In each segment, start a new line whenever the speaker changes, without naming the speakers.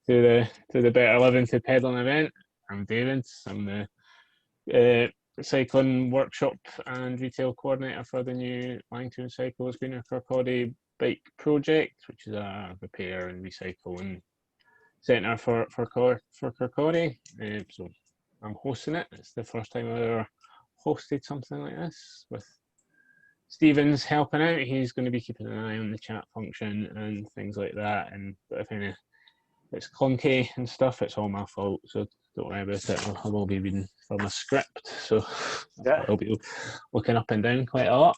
to the Better Living to Pedaling event. I'm David. I'm the cycling workshop and retail coordinator for the new Langton Cycles Greener Kirkcaldy bike project, which is a repair and recycling centre for Kirkcaldy. So I'm hosting it. It's the first time I've ever hosted something like this with Stephen's helping out. He's going to be keeping an eye on the chat function and things like that. And if it's clunky and stuff, it's all my fault. So don't worry about it. I will be reading from a script, so yeah, I'll be looking up and down quite a lot.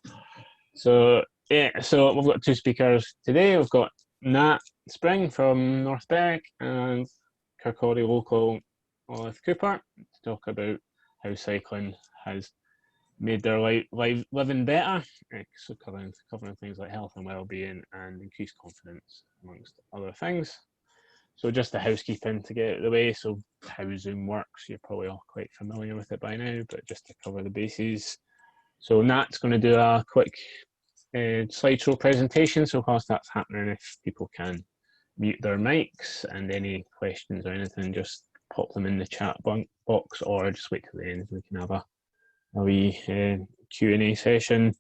So yeah, so we've got two speakers today. We've got Nat Spring from North Berwick and Kirkcaldy local Lilith Cooper to talk about how cycling has made their living better, so covering things like health and well-being and increased confidence, amongst other things. So just the housekeeping to get out of the way. So how Zoom works, you're probably all quite familiar with it by now, but just to cover the bases. So Nat's going to do a quick slideshow presentation. So whilst that's happening, if people can mute their mics and any questions or anything, just pop them in the chat box or just wait till the end. We can have a wee Q&A session.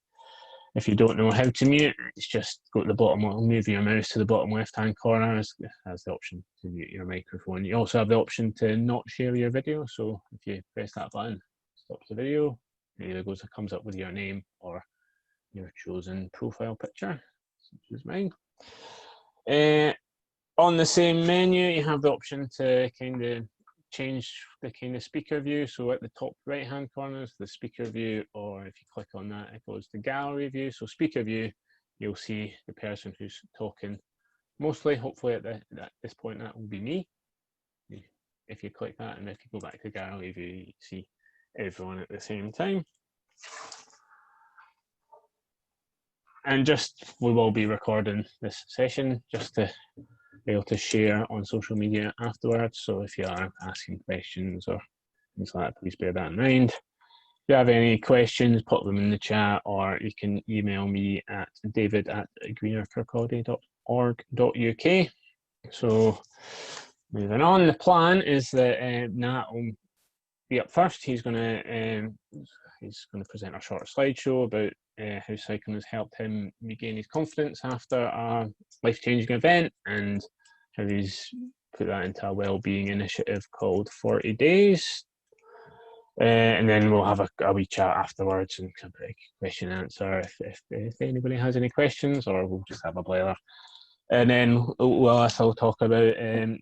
If you don't know how to mute, it's just go to the bottom, move your mouse to the bottom left-hand corner, has the option to mute your microphone. You also have the option to not share your video. So if you press that button, it stops the video. It either comes up with your name or your chosen profile picture, such as mine. On the same menu, you have the option to kind of change the kind of speaker view. So at the top right hand corner is the speaker view, or if you click on that, it goes to gallery view. So speaker view, you'll see the person who's talking mostly. Hopefully at this point that will be me. If you click that, and if you go back to gallery view, you see everyone at the same time. And we will be recording this session just to be able to share on social media afterwards. So if you are asking questions or things like that, please bear that in mind. If you have any questions, put them in the chat, or you can email me at david@greenerkirkcaldy.org.uk. So moving on, the plan is that Nat will be up first. He's going to present a short slideshow about how cycling has helped him regain his confidence after a life-changing event, and how he's put that into a well-being initiative called 40 Days. And then we'll have a wee chat afterwards and question and answer if anybody has any questions, or we'll just have a blather. And then we'll also talk about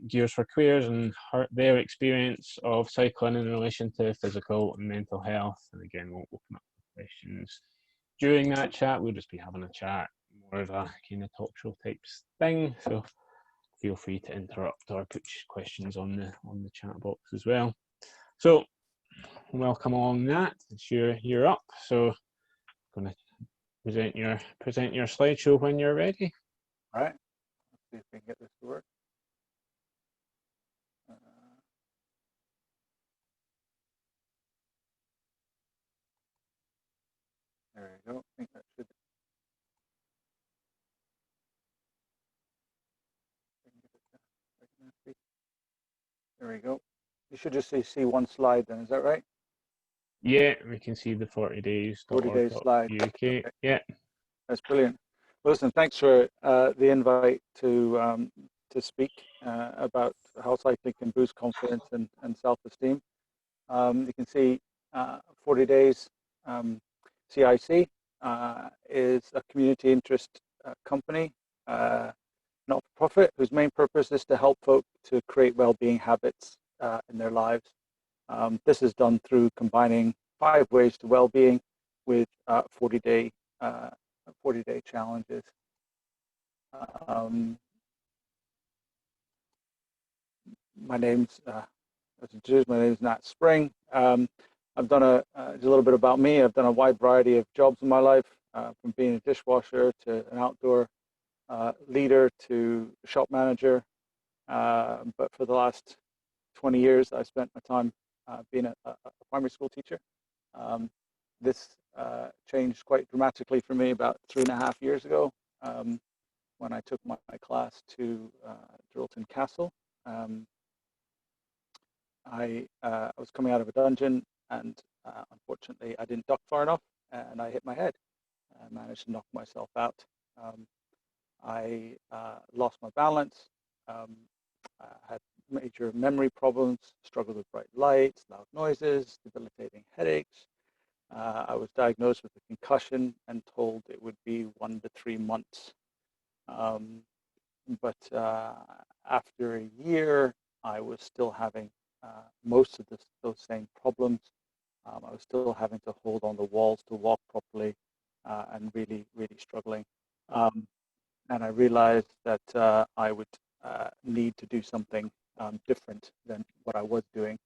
Gears for Queers and their experience of cycling in relation to physical and mental health. And again, we'll open up questions during that chat. We'll just be having a chat, more of a kind of talk show type thing. So feel free to interrupt or put questions on the chat box as well. So welcome along, Nat. You're up. So I'm going to present your slideshow when you're ready.
All right. Let's see if we can get this to work. There we go. I think that should. There we go. You should just see one slide then, is that right?
Yeah, we can see the 40 days.
40 days slide.
UK. Okay. Yeah.
That's brilliant. Well, listen, thanks for the invite to speak about how cycling can boost confidence and self-esteem. You can see 40 Days CIC is a community interest company, not-for-profit, whose main purpose is to help folk to create well-being habits in their lives. This is done through combining 5 ways to well-being with 40-day challenges. My name's Nat Spring. I've done just a little bit about me. I've done a wide variety of jobs in my life, from being a dishwasher to an outdoor leader to shop manager. But for the last 20 years, I spent my time being a primary school teacher. This changed quite dramatically for me about 3.5 years ago, when I took my class to Drillton Castle, I was coming out of a dungeon, and unfortunately, I didn't duck far enough, and I hit my head. I managed to knock myself out. Um, I lost my balance, had major memory problems, struggled with bright lights, loud noises, debilitating headaches. I was diagnosed with a concussion and told it would be 1 to 3 months. Um, but after a year, I was still having most of those same problems. I was still having to hold on the walls to walk properly, and really, really struggling. Um, and I realized that I would need to do something different than what I was doing.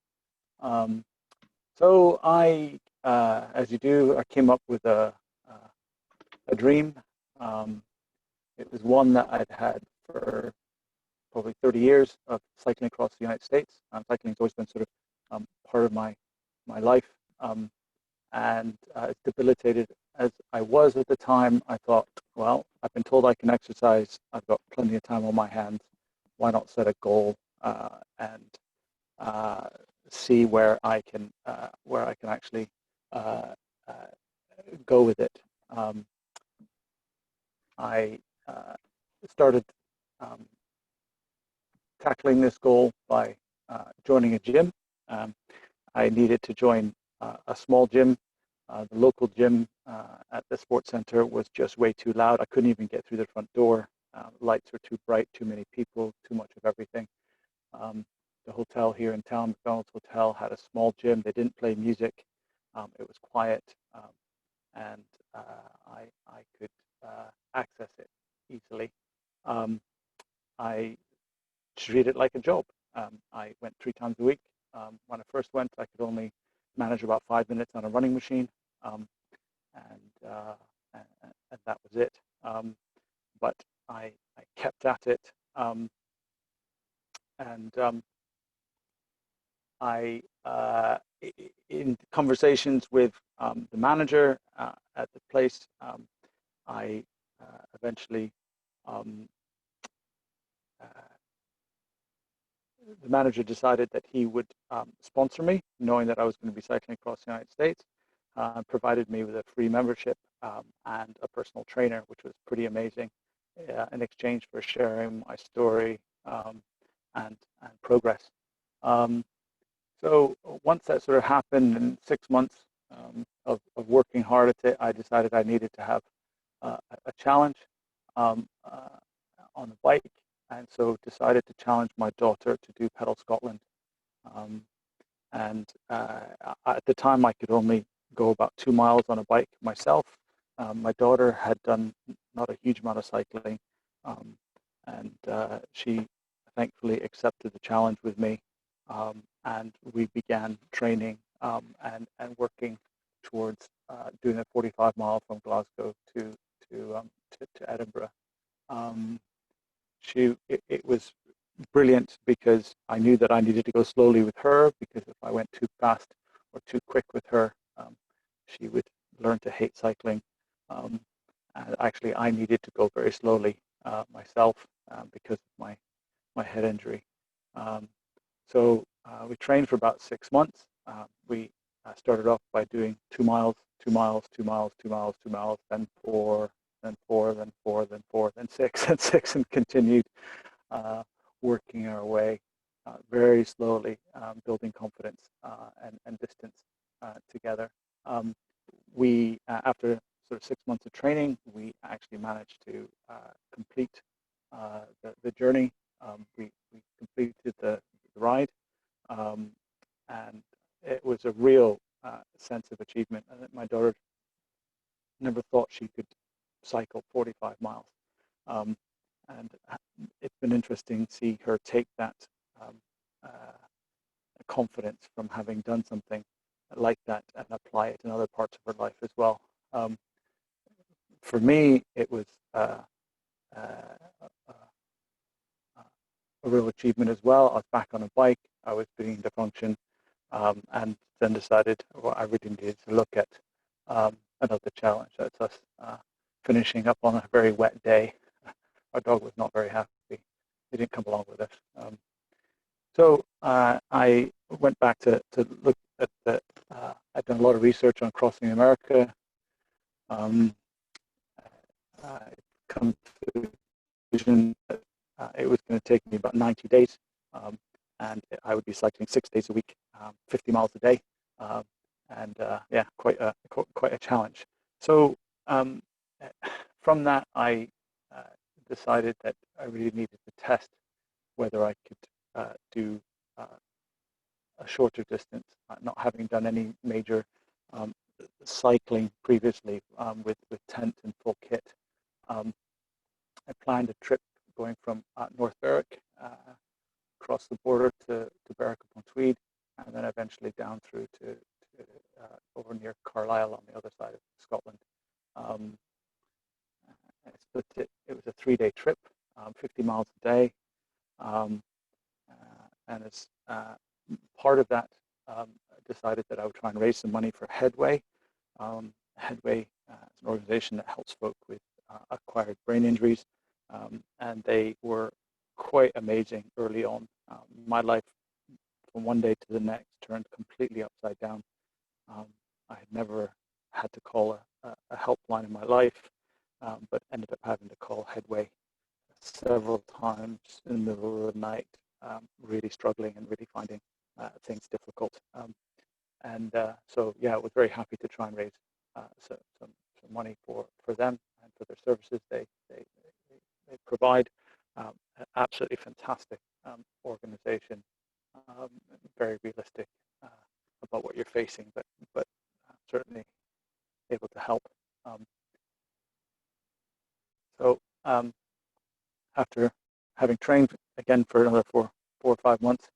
Um, so as you do, I came up with a dream. Um, it was one that I'd had for probably 30 years of cycling across the United States. Cycling has always been sort of part of my life. And as debilitated as I was at the time, I thought, well, I've been told I can exercise. I've got plenty of time on my hands. Why not set a goal and see where I can actually uh, uh, go with it. I started um, tackling this goal by joining a gym. I needed to join a small gym. The local gym at the sports center was just way too loud. I couldn't even get through the front door. Lights were too bright, too many people, too much of everything. The hotel here in town, McDonald's Hotel, had a small gym. They didn't play music. It was quiet, and I could access it easily. I treat it like a job. I went 3 times a week. When I first went, I could only manage about 5 minutes on a running machine, and, uh, and that was it. But I kept at it, and I, in conversations with the manager at the place, I eventually um, uh, the manager decided that he would sponsor me, knowing that I was going to be cycling across the United States, provided me with a free membership and a personal trainer, which was pretty amazing, in exchange for sharing my story and progress. Um, so once that sort of happened, in 6 months of working hard at it, I decided I needed to have a challenge um, on a bike, and so decided to challenge my daughter to do Pedal Scotland. Um, and at the time, I could only go about 2 miles on a bike myself. My daughter had done not a huge amount of cycling, um, and she thankfully accepted the challenge with me, and we began training and working towards doing a 45 mile from Glasgow to Edinburgh. Um, it was brilliant because I knew that I needed to go slowly with her, because if I went too fast or too quick with her, she would learn to hate cycling. And actually, I needed to go very slowly myself because of my head injury. Um, so we trained for about 6 months. We started off by doing 2 miles, 2 miles, 2 miles, 2 miles, 2 miles, then four, then four, then four, then four, then six, and six, and continued working our way very slowly, building confidence and distance together. We, after sort of 6 months of training, we actually managed to complete the journey. We completed the ride, and it was a real sense of achievement. My daughter never thought she could cycle 45 miles. Um, and it's been interesting to see her take that um, confidence from having done something like that and apply it in other parts of her life as well. For me, it was uh, a real achievement as well. I was back on a bike. I was beginning to function, and then decided, well, I really needed to look at another challenge. That's us finishing up on a very wet day. Our dog was not very happy. He didn't come along with us. So I went back to look at the. I've done a lot of research on crossing America. I come to the conclusion that it was going to take me about 90 days, and I would be cycling 6 days a week, 50 miles a day, and yeah, quite a challenge. So from that, I decided that I really needed to test whether I could do a shorter distance, not having done any major um, cycling previously with tent and full kit. I planned a trip going from North Berwick across the border to Berwick upon Tweed, and then eventually down through to over near Carlisle on the other side of Scotland. I split it. It was a 3-day trip, 50 miles a day, and as part of that, I decided that I would try and raise some money for Headway. Headway is an organization that helps folk with acquired brain injuries, and they were quite amazing early on. My life from one day to the next turned completely upside down. I had never had to call a helpline in my life, but ended up having to call Headway several times in the middle of the night, really struggling and really finding things difficult. And so, yeah, I was very happy to try and raise some money for them and for their services they provide. Absolutely fantastic organization, very realistic about what you're facing, but certainly able to help. So after having trained again for another 4 or 5 months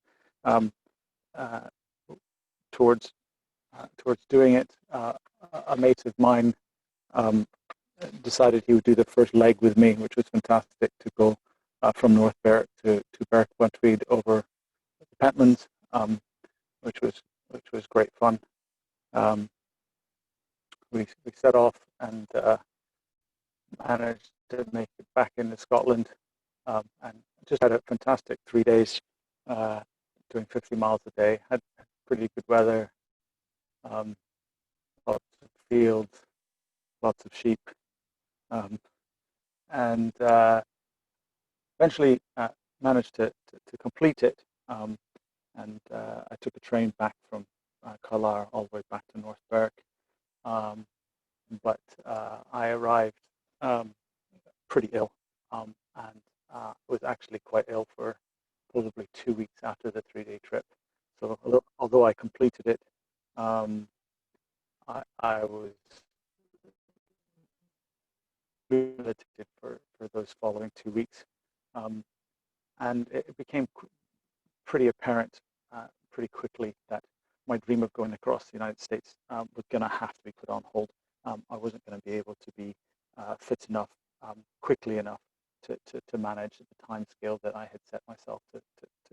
towards doing it, a mate of mine decided he would do the first leg with me, which was fantastic, to go from North Berwick to Berwick upon Tweed over the Pentlands, which was great fun. We set off and managed to make it back into Scotland, and just had a fantastic 3 days doing 50 miles a day. Had pretty good weather, lots of fields, lots of sheep, and eventually managed to complete it. And I took a train back from Carlisle all the way back to North Berwick. But I arrived pretty ill, and was actually quite ill for probably 2 weeks after the 3-day trip. So although I completed it, I was rehabilitated for those following 2 weeks. And it became pretty apparent pretty quickly that my dream of going across the United States was going to have to be put on hold. I wasn't going to be able to be fit enough, quickly enough to manage the time scale that I had set myself to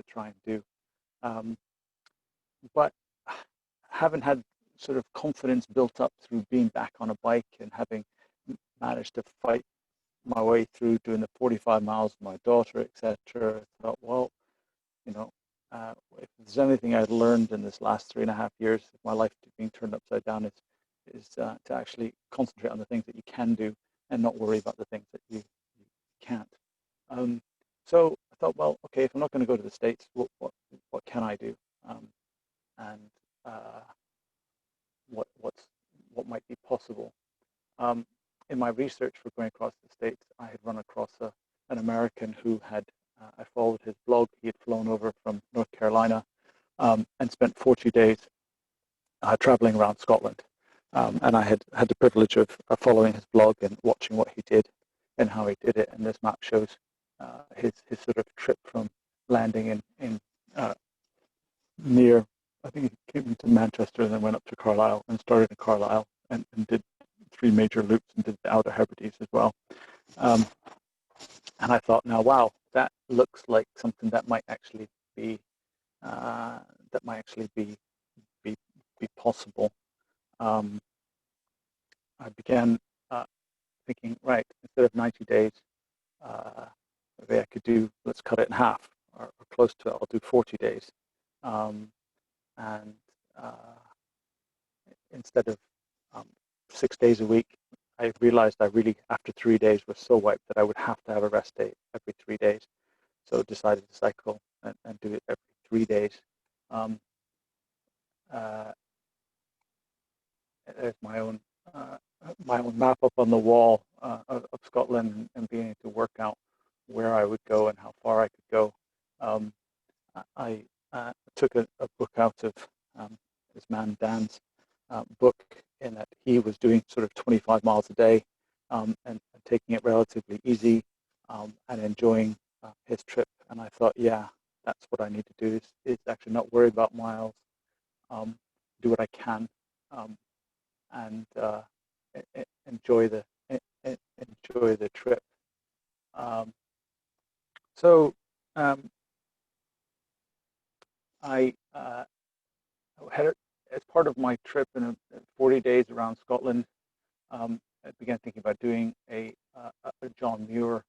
try and do. But having had sort of confidence built up through being back on a bike and having managed to fight my way through doing the 45 miles with my daughter, etc., I thought, well, you know, if there's anything I've learned in this last 3.5 years of my life being turned upside down, is to actually concentrate on the things that you can do and not worry about the things that you can't. So I thought, well, okay, if I'm not going to go to the States, what can I do? And what might be possible? In my research for going across the States, I had run across an American who had, I followed his blog. He had flown over from North Carolina and spent 40 days traveling around Scotland. And I had the privilege of following his blog and watching what he did and how he did it. And this map shows his sort of trip from landing in near, I think he came into Manchester and then went up to Carlisle and started in Carlisle and did 3 major loops and did the Outer Hebrides as well. And I thought, now, wow, that looks like something that might actually be possible. I began thinking, right, instead of 90 days, maybe I could do, let's cut it in half. or close to it, I'll do 40 days. And instead of 6 days a week, I realized I really, after 3 days, was so wiped that I would have to have a rest day every 3 days. So decided to cycle and do it every 3 days. There's my own map up on the wall of Scotland, and being able to work out where I would go and how far I could go. I took a book out of this man Dan's book, in that he was doing sort of 25 miles a day, and taking it relatively easy, and enjoying his trip. And I thought, yeah, that's what I need to do, is actually not worry about miles, do what I can, and enjoy the trip. So I had, as part of my trip in 40 days around Scotland, I began thinking about doing a John Muir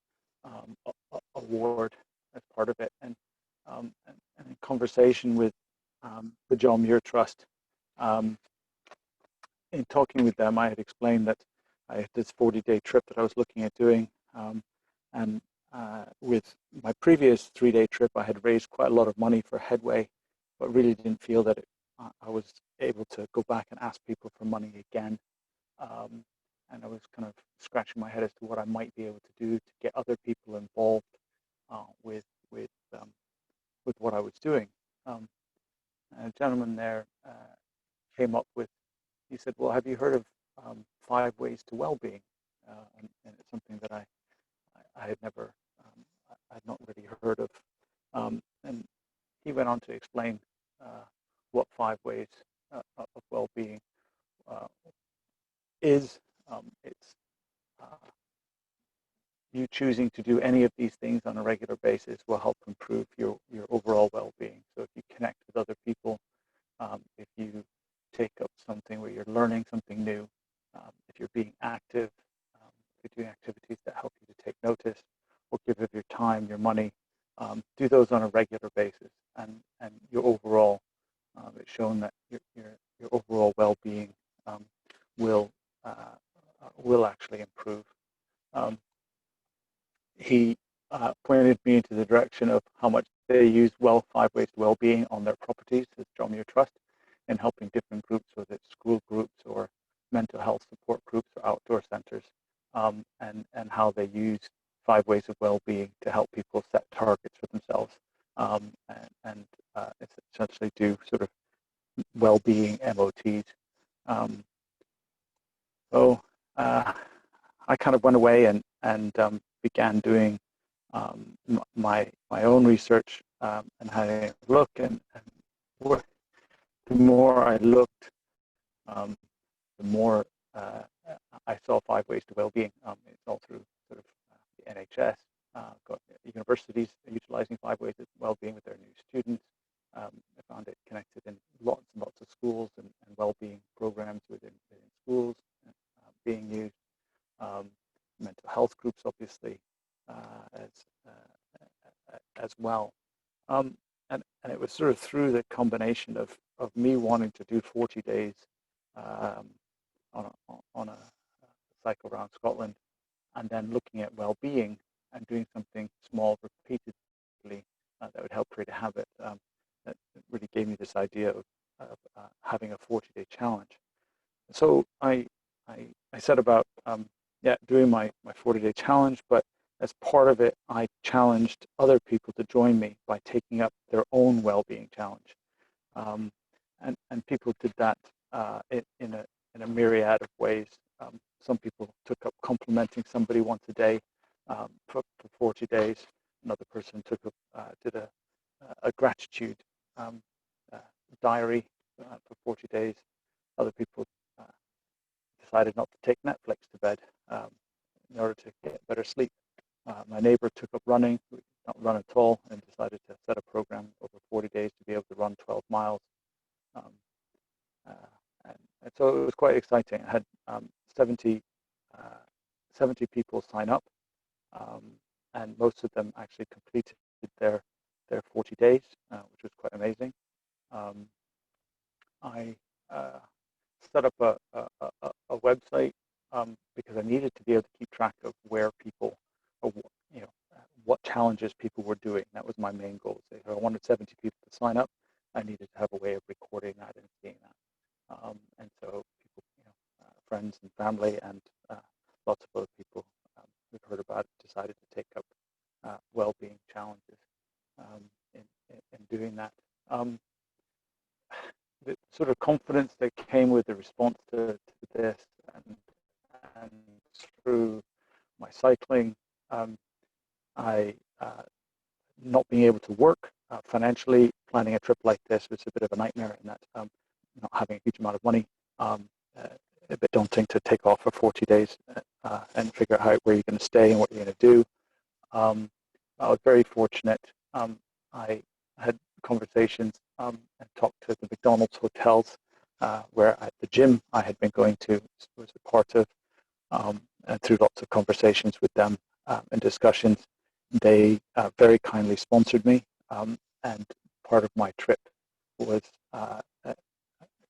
award as part of it, and in conversation with the John Muir Trust. In talking with them, I had explained that I had this 40-day trip that I was looking at doing, and with my previous 3-day trip, I had raised quite a lot of money for Headway, but really didn't feel that I was able to go back and ask people for money again. And I was kind of scratching my head as to what I might be able to do to get other people involved with what I was doing. A gentleman there came up with, he said, well, have you heard of 5 ways to well-being? And it's something that I had never, I had not really heard of. And he went on to explain what 5 ways of well-being is. It's you choosing to do any of these things on a regular basis will help improve your overall well-being. So if you connect with other people, if you take up something where you're learning something new, if you're being active, if you're doing activities that help you to take notice or give of your time, your money, do those on a regular basis, and your overall, it's shown that your overall well-being will actually improve. He pointed me into the direction of how much they use 5 ways to well-being on their properties as John Muir Trust, in helping different groups, whether it's school groups or mental health support groups or outdoor centers, and how they use 5 ways of well-being to help people set targets for themselves, and essentially do sort of well-being MOTs. So I kind of went away and began doing my own research, and having a look, and the more I looked, the more I saw 5 ways to well-being. It's all through sort of the NHS, got universities utilizing 5 ways of well-being with their new students. I found it connected in lots and lots of schools, and well-being programs within schools being used. Mental health groups, obviously, as well. And it was sort of through the combination of me wanting to do 40 days on a cycle around Scotland, and then looking at well-being and doing something small repeatedly that would help create a habit, that really gave me this idea of having a 40-day challenge. So I set about doing my 40-day challenge, but as part of it, I challenged other people to join me by taking up their own well-being challenge, and people did that in a myriad of ways. Some people took up complimenting somebody once a day for 40 days. Another person did a gratitude diary for 40 days. Other people decided not to take Netflix to bed in order to get better sleep. My neighbor took up running, not run at all, and decided to set a program over 40 days to be able to run 12 miles. And so it was quite exciting. I had 70 people sign up, and most of them actually completed their their 40 days, which was quite amazing. I set up a website because I needed to be able to keep track of where people, or, you know, what challenges people were doing. That was my main goal. So if I wanted 70 people to sign up, I needed to have a way of recording that and seeing that. And so people, friends and family and lots of other people who've heard about it decided to take up well-being challenges in doing that. The sort of confidence that came with the response to this and through my cycling, I not being able to work financially, planning a trip like this was a bit of a nightmare in that not having a huge amount of money, a bit daunting to take off for 40 days and figure out where you're going to stay and what you're going to do. I was very fortunate. I had conversations and talked to the McDonald's hotels where the gym I had been going to was a part of, and through lots of conversations with them and discussions, they very kindly sponsored me, and part of my trip was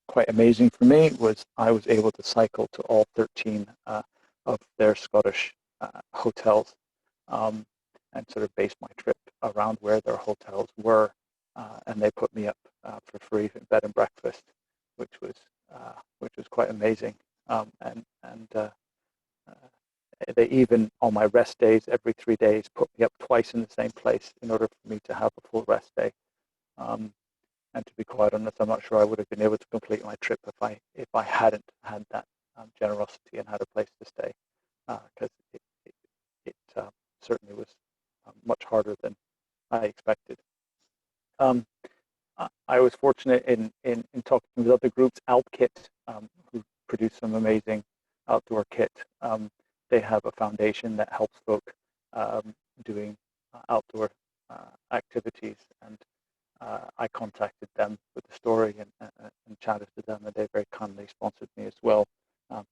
quite amazing for me. Was I was able to cycle to all 13 of their Scottish hotels, and sort of base my trip around where their hotels were, and they put me up for free in bed and breakfast, which was quite amazing. They even, on my rest days, every 3 days, put me up twice in the same place in order for me to have a full rest day. And to be quite honest, I'm not sure I would have been able to complete my trip if I hadn't had that generosity and had a place to stay, because it certainly was much harder than I expected. I was fortunate in talking with other groups, AlpKit, who produce some amazing outdoor kit. They have a foundation that helps folk doing outdoor activities, and I contacted them with the story and chatted to them, and they very kindly sponsored me as well,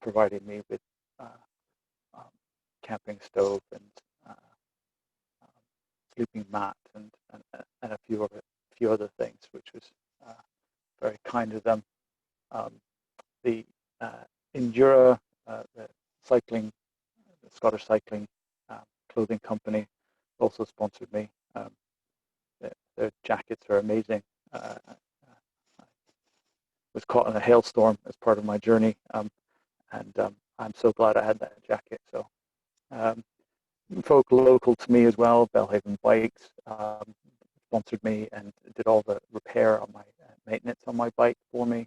providing me with camping stove and sleeping mat and a few other things, which was very kind of them. The Endura, the Scottish cycling clothing company, also sponsored me. Their jackets are amazing. I was caught in a hailstorm as part of my journey, and I'm so glad I had that jacket. So folk local to me as well, Belhaven Bikes, sponsored me and did all the repair on my maintenance on my bike for me,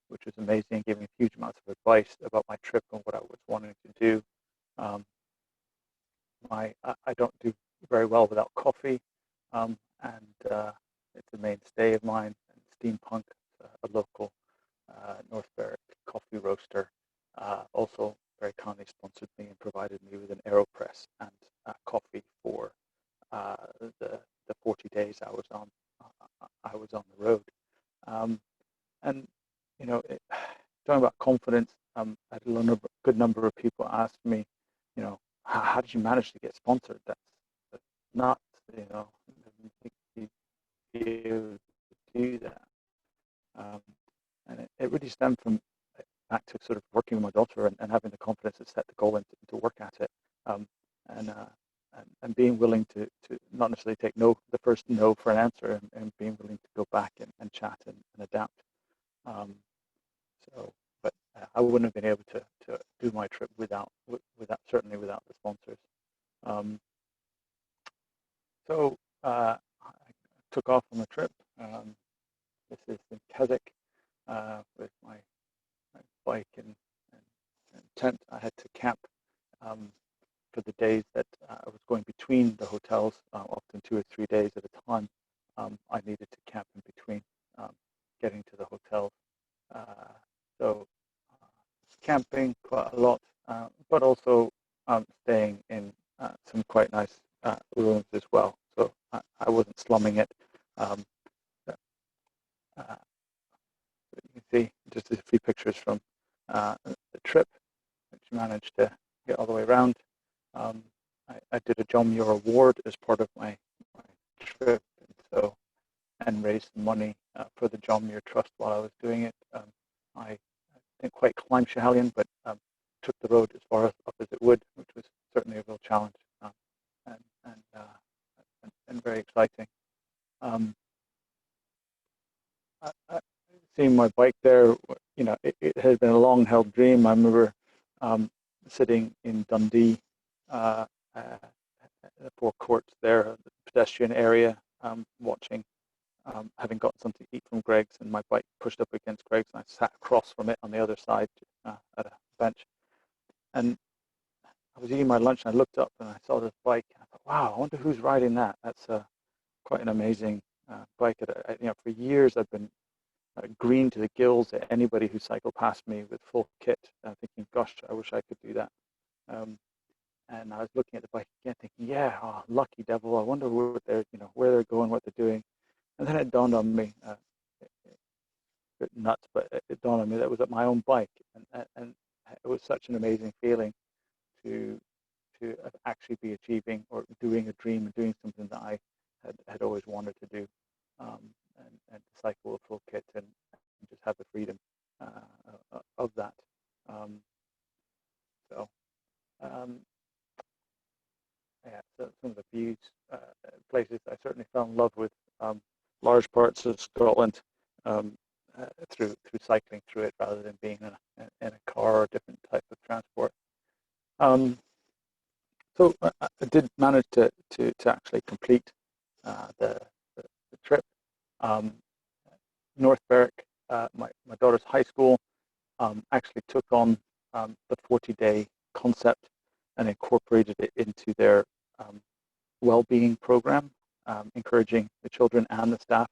which was amazing, gave me huge amounts of advice about my trip and what I was wanting to do. I don't do very well without coffee, and it's a mainstay of mine. And Steampunk, a local North Berwick coffee roaster, also very kindly sponsored me and provided me with an AeroPress and coffee for the 40 days I was on the road. And talking about confidence, I had a good number of people ask me, how did you manage to get sponsored? That's nuts, I didn't think you'd be able to do that. And it really stemmed from back to sort of working with my daughter and having the confidence to set the goal and to work at it, and being willing to not necessarily take the first no for an answer, and being willing to go back and chat and adapt. But I wouldn't have been able to do my trip without certainly without the sponsors. So I took off on the trip. This is in Keswick with my bike and tent. I had to camp for the days that I was going between the hotels, often 2 or 3 days at a time. I needed to camp in between getting to the hotels. So camping quite a lot, but also staying in some quite nice rooms as well. So I wasn't slumming it. You can see just a few pictures from the trip, which managed to get all the way around. I did a John Muir Award as part of my trip, and raise some money for the John Muir Trust while I was doing it. I didn't quite climb Schiehallion, but took the road as far up as it would, which was certainly a real challenge and, and, uh, and very exciting. Seeing my bike there, it had been a long-held dream. I remember sitting in Dundee, the four courts there, the pedestrian area, watching, having gotten something to eat from Greg's, and my bike pushed up against Greg's, and I sat across from it on the other side at a bench. And I was eating my lunch, and I looked up, and I saw this bike. And I thought, wow, I wonder who's riding that. That's quite an amazing bike. For years, I've been green to the gills at anybody who cycled past me with full kit. I'm thinking, gosh, I wish I could do that. And I was looking at the bike again, thinking, yeah, lucky devil. I wonder what where they're going, what they're doing. And then it dawned on me, a bit nuts, but it dawned on me that it was my own bike, and it was such an amazing feeling to actually be achieving or doing a dream and doing something that I had always wanted to do, and to cycle a full kit and just have the freedom of that. So some of the views, places I certainly fell in love with large parts of Scotland through cycling through it rather than being in a car or a different type of transport. So I did manage to actually complete the trip. North Berwick, my daughter's high school, actually took on the 40-day concept and incorporated it into their well-being program, encouraging the children and the staff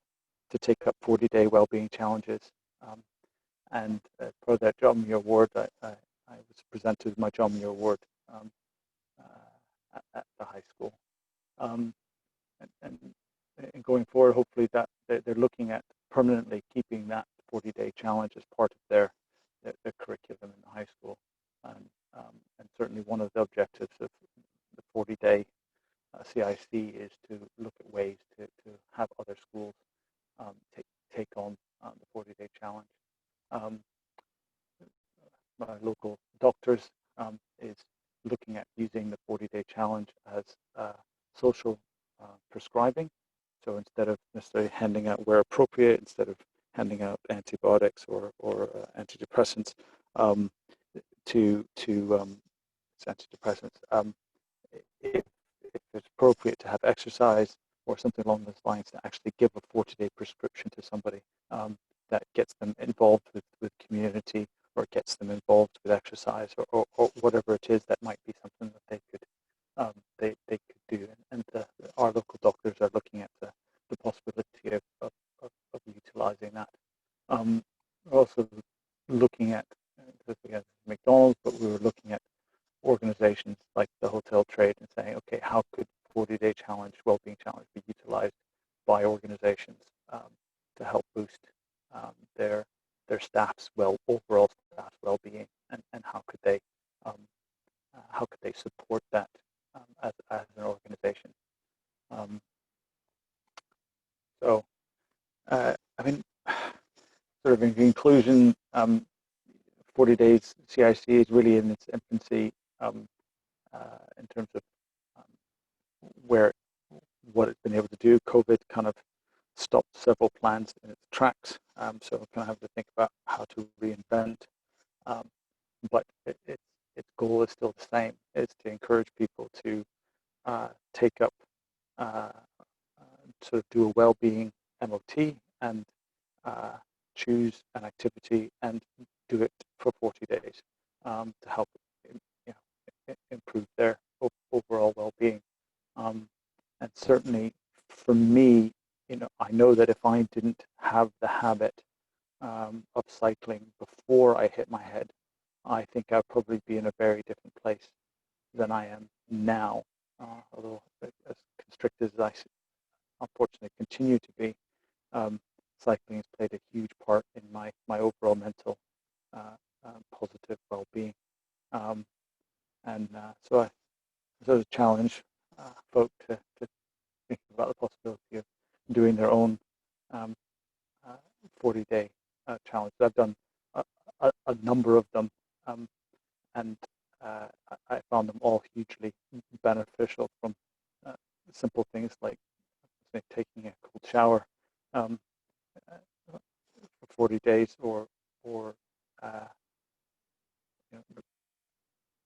to take up 40-day well-being challenges. And for that John Muir Award, I was presented with my John Muir Award at the high school. And going forward, hopefully that they're looking at permanently keeping that 40-day challenge as part of their curriculum in the high school. And certainly one of the objectives of the 40-day CIC is to look at ways to have other schools take on the 40-day challenge. My local doctors is looking at using the 40-day challenge as social prescribing. So instead of necessarily handing out where appropriate, instead of handing out antibiotics or antidepressants, antidepressants, if it's appropriate to have exercise or something along those lines, to actually give a 40-day prescription to somebody that gets them involved with community, or gets them involved with exercise, or whatever it is that might be something that they could do. And our local doctors are looking at the possibility of utilizing that. We're also looking at, we have McDonald's, but we were looking at organizations like the hotel trade and saying, okay, how could 40-day challenge, well-being challenge, be utilized by organizations to help boost their staff's overall staff's well-being, and how could they support that as an organization. Sort of in conclusion, 40 days CIC is really in its infancy in terms of what it's been able to do. COVID kind of stopped several plans in its tracks, so we're going to have to think about how to reinvent. But its goal is still the same: it's to encourage people to take up, sort of do a well-being MOT and choose an activity and do it for 40 days to help improve their overall well-being. And certainly for me, I know that if I didn't have the habit of cycling before I hit my head, I think I'd probably be in a very different place than I am now. Although as constricted as I unfortunately continue to be, cycling has played a huge part in my overall mental positive well-being. So I sort of challenge folk to think about the possibility of doing their own 40-day challenge. I've done a number of them, and I found them all hugely beneficial, from simple things like taking a cold shower for 40 days, or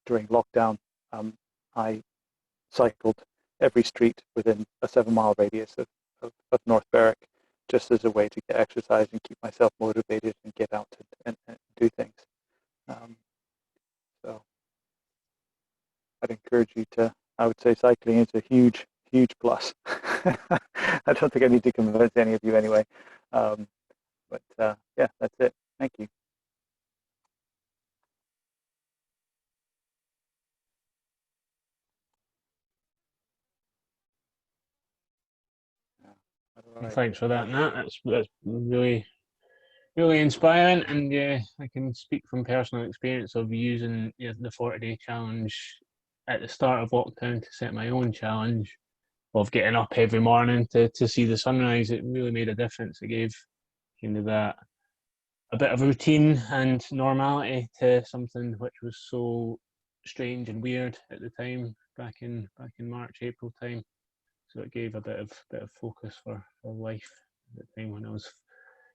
during lockdown, I cycled every street within a 7-mile radius of North Berwick, just as a way to get exercise and keep myself motivated and get out and do things. So I'd encourage you to, I would say cycling is a huge, huge plus. I don't think I need to convince any of you anyway. But yeah, that's it. Thank you.
Thanks for that, Nat. That's really inspiring, and yeah, I can speak from personal experience of using the 40-day challenge at the start of lockdown to set my own challenge of getting up every morning to see the sunrise. It really made a difference. It gave kind of that a bit of routine and normality to something which was so strange and weird at the time, back in March, April time. So it gave a bit of focus for life at the time when I was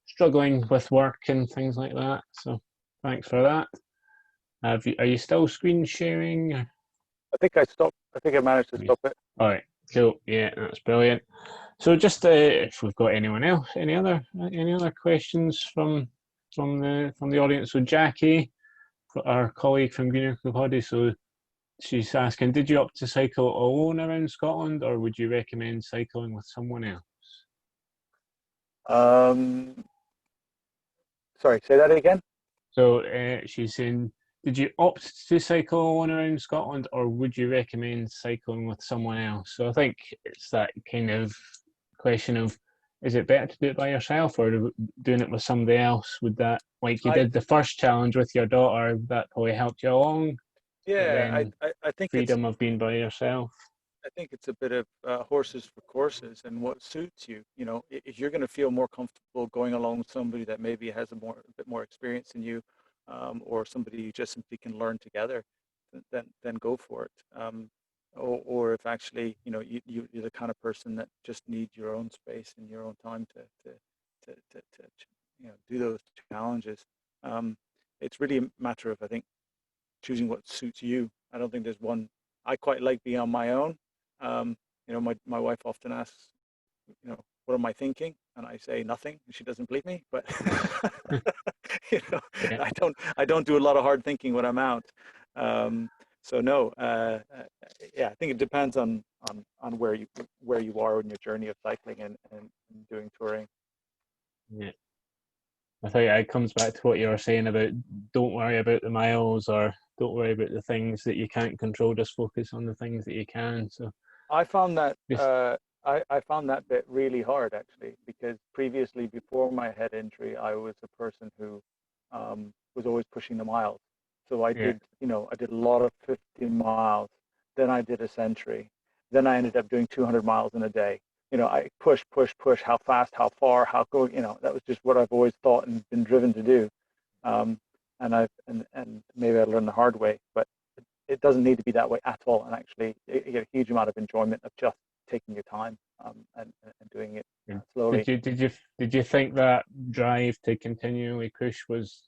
struggling with work and things like that. So thanks for that. Are you still screen sharing?
I think I stopped. I think I managed to stop it.
All right, cool. Yeah, that's brilliant. So just if we've got anyone else, any other questions from the audience? So Jackie, our colleague from Greener Cooper, so she's asking, did you opt to cycle alone around Scotland, or would you recommend cycling with someone else?
Sorry, say that again.
So she's saying, did you opt to cycle alone around Scotland, or would you recommend cycling with someone else? So I think it's that kind of question of, is it better to do it by yourself or doing it with somebody else? Would that, like you did the first challenge with your daughter, that probably helped you along?
Yeah, I think
freedom of being by yourself.
I think it's a bit of horses for courses and what suits you. You know, if you're going to feel more comfortable going along with somebody that maybe has a bit more experience than you, or somebody you just simply can learn together, then go for it. Or if actually, you know, you're the kind of person that just needs your own space and your own time to do those challenges. It's really a matter of, I think, choosing what suits you. I don't think there's one. I quite like being on my own. You know, my wife often asks, you know, what am I thinking? And I say nothing, and she doesn't believe me. But you know,
Yeah.
I don't do a lot of hard thinking when I'm out. So no, yeah, I think it depends on where you are in your journey of cycling and doing touring.
Yeah. I think it comes back to what you were saying about don't worry about the miles, or don't worry about the things that you can't control, just focus on the things that you can. So
I found that I found that bit really hard, actually, because previously, before my head injury, I was a person who was always pushing the miles. So I did, you know, I did a lot of 50 miles. Then I did a century. Then I ended up doing 200 miles in a day. You know, I push, how fast, how far, how go. You know, that was just what I've always thought and been driven to do. And maybe I learned the hard way, but it doesn't need to be that way at all. And actually, you get a huge amount of enjoyment of just taking your time and doing it slowly.
Did you think that drive to continually push was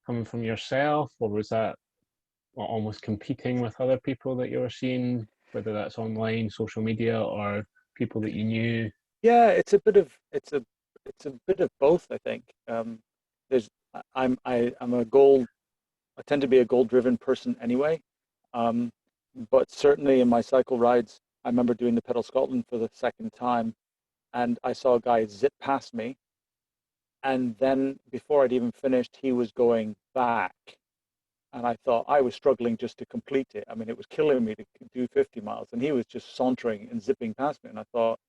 coming from yourself, or was that almost competing with other people that you were seeing, whether that's online, social media, or people that you knew?
Yeah, it's a bit of both, I think. There's I'm a goal. I tend to be a goal-driven person anyway. But certainly in my cycle rides, I remember doing the Pedal Scotland for the second time, and I saw a guy zip past me, and then before I'd even finished, he was going back, and I thought I was struggling just to complete it. I mean, it was killing me to do 50 miles, and he was just sauntering and zipping past me, and I thought,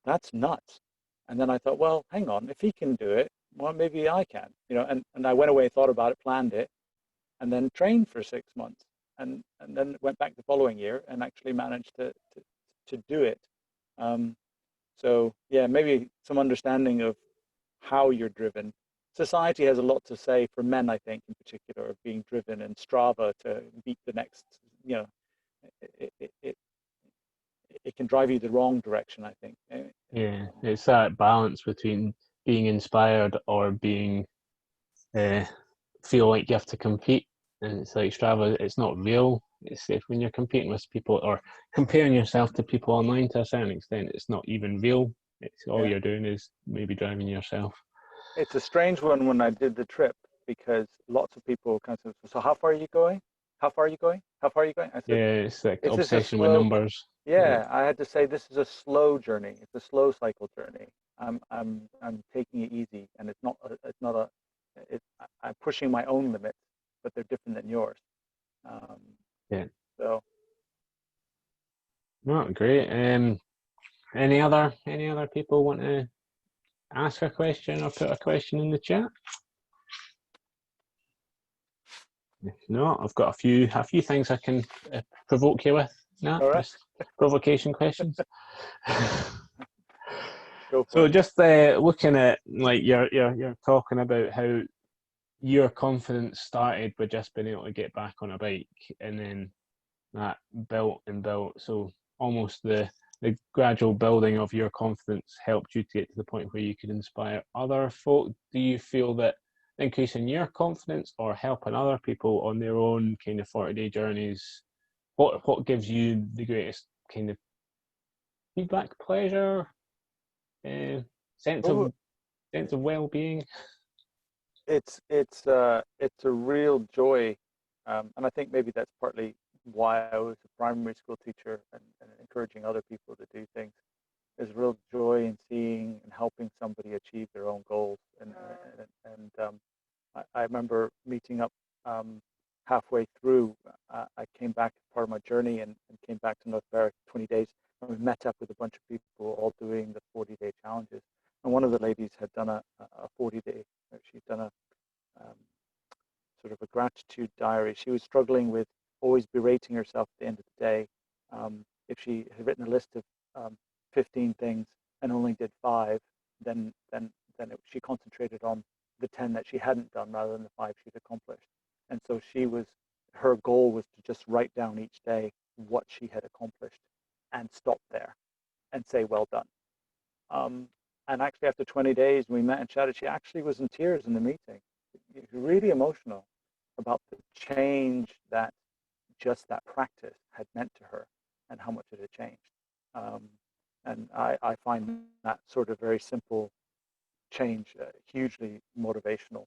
that's nuts. And then I thought, well, hang on, if he can do it, well, maybe I can, you know. And I went away, thought about it, planned it, and then trained for 6 months, and then went back the following year and actually managed to do it. So yeah, maybe some understanding of how you're driven. Society has a lot to say for men, I think, in particular, of being driven, and Strava to beat the next. You know, it it, it, it can drive you the wrong direction, I think.
Yeah, it's that balance between being inspired or being uh, feel like you have to compete. And it's like Strava, it's not real. It's if when you're competing with people or comparing yourself to people online to a certain extent, it's not even real. It's all
Yeah,
you're doing is maybe driving yourself.
it's a strange one when I did the trip because lots of people kind of said, "So how far are you going? How far are you going? How far are you going?" I said,
Yeah, it's like
"Is this a
obsession with
slow?"
numbers. Yeah,
Yeah, I had to say this is a slow journey. It's a slow cycle journey. I'm taking it easy, and it's not a it, I'm pushing my own limits, but they're different than yours. Um,
yeah.
so
No, great. Any other people want to ask a question or put a question in the chat? If not, I've got a few things I can provoke you with. Nat,
all right,
just provocation questions.
go for
So
it.
just looking at like you're talking about how your confidence started with just being able to get back on a bike, and then that built and built. So almost the gradual building of your confidence helped you to get to the point where you could inspire other folk. Do you feel that increasing your confidence or helping other people on their own kind of 40-day journeys, what gives you the greatest kind of feedback, pleasure, uh, sense
Oh,
of well-being?
it's a real joy, and I think maybe that's partly why I was a primary school teacher and encouraging other people to do things. There's real joy in seeing and helping somebody achieve their own goals, and I remember meeting up halfway through. I came back as part of my journey and came back to North Berwick 20 days, and we met up with a bunch of people all doing the 40-day challenges. And one of the ladies had done a 40-day. She'd done a um, sort of a gratitude diary. She was struggling with always berating herself at the end of the day. If she had written a list of 15 things and only did five, she concentrated on the 10 that she hadn't done rather than the five she'd accomplished. And so her goal was to just write down each day what she had accomplished and stop there and say, well done. And actually, after 20 days, we met and chatted. She actually was in tears in the meeting, really emotional about the change that just that practice had meant to her and how much it had changed. Um, and I find that sort of very simple change hugely motivational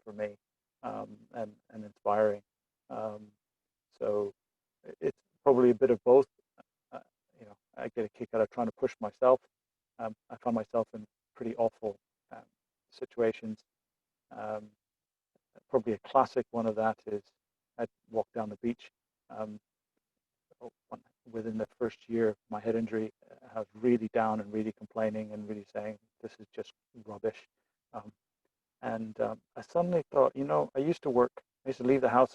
for me and inspiring. Um, so it's probably a bit of both. Uh, I get a kick out of trying to push myself. I find myself in pretty awful um, situations. Um, Probably a classic one of that is I'd walk down the beach. Um, Within the first year of my head injury, I was really down and really complaining and really saying, this is just rubbish. Um, and I suddenly thought, I used to work, I used to leave the house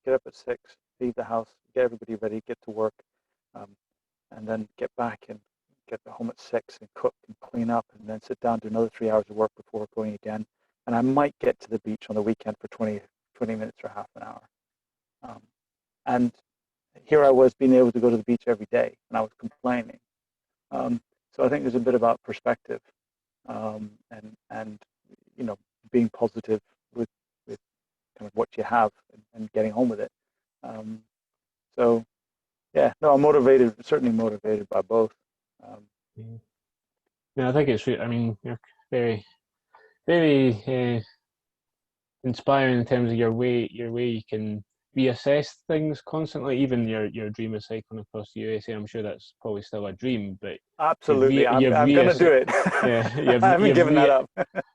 get up at 6, leave the house, get everybody ready, get to work, um, and then get back and get home at 6 and cook and clean up and then sit down, do another 3 hours of work before going again. And I might get to the beach on the weekend for 20 minutes or half an hour. And here I was being able to go to the beach every day, and I was complaining. So I think there's a bit about perspective, and being positive with kind of what you have and getting on with it. Um, so yeah, no, I'm motivated, certainly motivated by both. Um,
Yeah, I think it's. I mean, you're very, very inspiring in terms of your way you can reassess things constantly. Even your dream of cycling across the USA, I'm sure that's probably still a dream, but
Absolutely, I'm going to do it.
yeah,
I haven't given that up.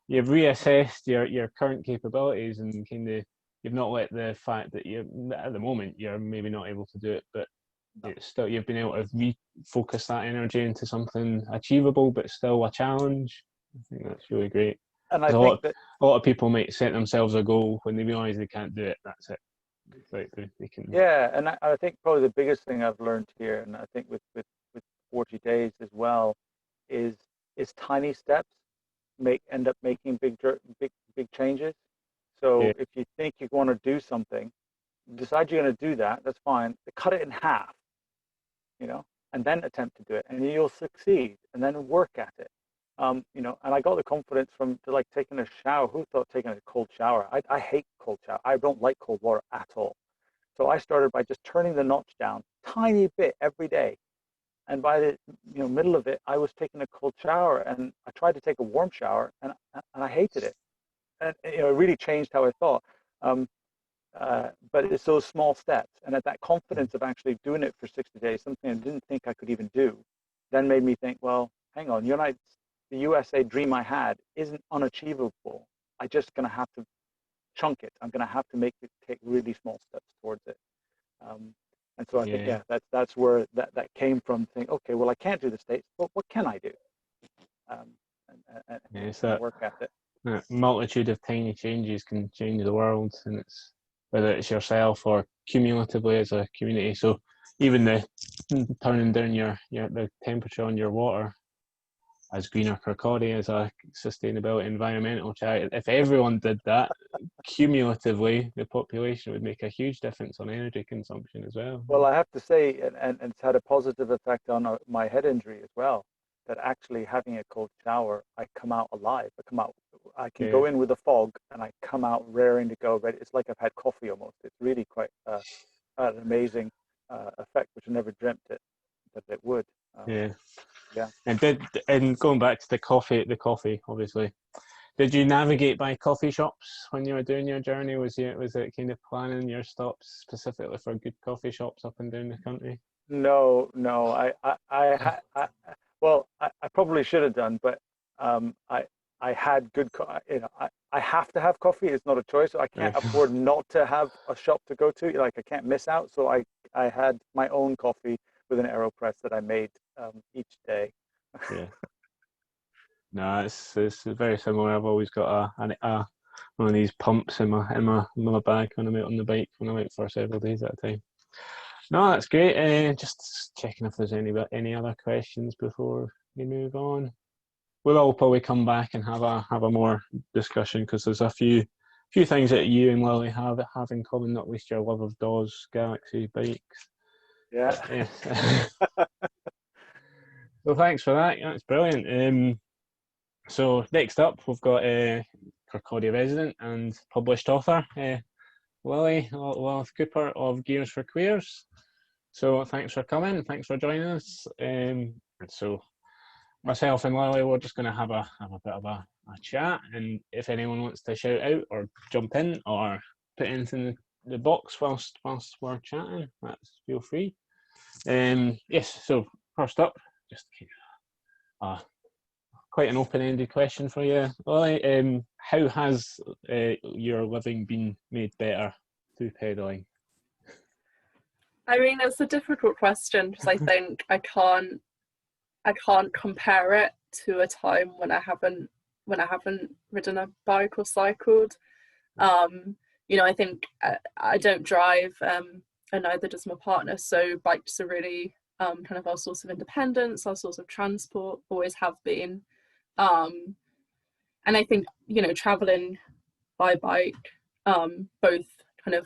you've reassessed your current capabilities and kind of you've not let the fact that you at the moment you're maybe not able to do it, but it's still you've been able to refocus that energy into something achievable, but still a challenge. I think that's really great.
And I
Because
think that,
a lot of people might set themselves a goal when they realise they can't do it. That's it. It's like they can.
yeah, and I think probably the biggest thing I've learned here, and I think with 40 days as well, is tiny steps end up making big changes. So
Yeah.
if you think you want to do something, decide you're going to do that. That's fine. Cut it in half, and then attempt to do it, and you'll succeed. And then work at it. And I got the confidence from like taking a shower. Who thought taking a cold shower? I hate cold shower. I don't like cold water at all. So I started by just turning the notch down tiny bit every day. And by the middle of it, I was taking a cold shower, and I tried to take a warm shower, and I hated it. And it really changed how I thought. But it's those small steps, and at that confidence of actually doing it for 60 days, something I didn't think I could even do, then made me think, well, hang on, the USA dream I had isn't unachievable. I'm just going to have to chunk it. I'm going to have to take really small steps towards it. And so I think, that's where that came from. Think, okay, well, I can't do the States, but what can I do? And work at it.
A multitude of tiny changes can change the world, and it's whether it's yourself or cumulatively as a community. So even the turning down the temperature on your water as greener Kirkcaldy as a sustainability environmental charity. If everyone did that, cumulatively, the population would make a huge difference on energy consumption as well.
Well, I have to say, and it's had a positive effect on my head injury as well, that actually having a cold shower, I come out alive. I can go in with a fog, and I come out raring to go. Ready. It's like I've had coffee almost. It's really quite an amazing effect, which I never dreamt that it would.
Yeah.
Yeah.
And going back to the coffee, obviously, did you navigate by coffee shops when you were doing your journey? Was it kind of planning your stops specifically for good coffee shops up and down the country?
No. Well, I probably should have done, but I had good. I have to have coffee. It's not a choice. I can't afford not to have a shop to go to. Like I can't miss out. So I had my own coffee with an AeroPress that I made each day.
Yeah. No, it's very similar. I've always got one of these pumps in my bag when I'm out on the bike when I'm out for several days at a time. No, that's great. Just checking if there's any other questions before we move on. We'll all probably come back and have a more discussion because there's a few things that you and Lily have in common, not least your love of DAWs Galaxy bikes.
Yeah.
So thanks for that. That's brilliant. So next up, we've got Kirkcaldy resident and published author Lilith Cooper of Gears for Queers. So thanks for coming. Thanks for joining us. And so myself and Lily, we're just going to have a bit of a chat. And if anyone wants to shout out or jump in or put anything in the box whilst we're chatting, that's feel free. Yes. So first up, just quite an open-ended question for you, Lily. How has your living been made better through pedaling?
I mean, it's a difficult question because I think I can't compare it to a time when I haven't ridden a bike or cycled. I think I don't drive, and neither does my partner. So bikes are really kind of our source of independence, our source of transport, always have been. And I think traveling by bike, both kind of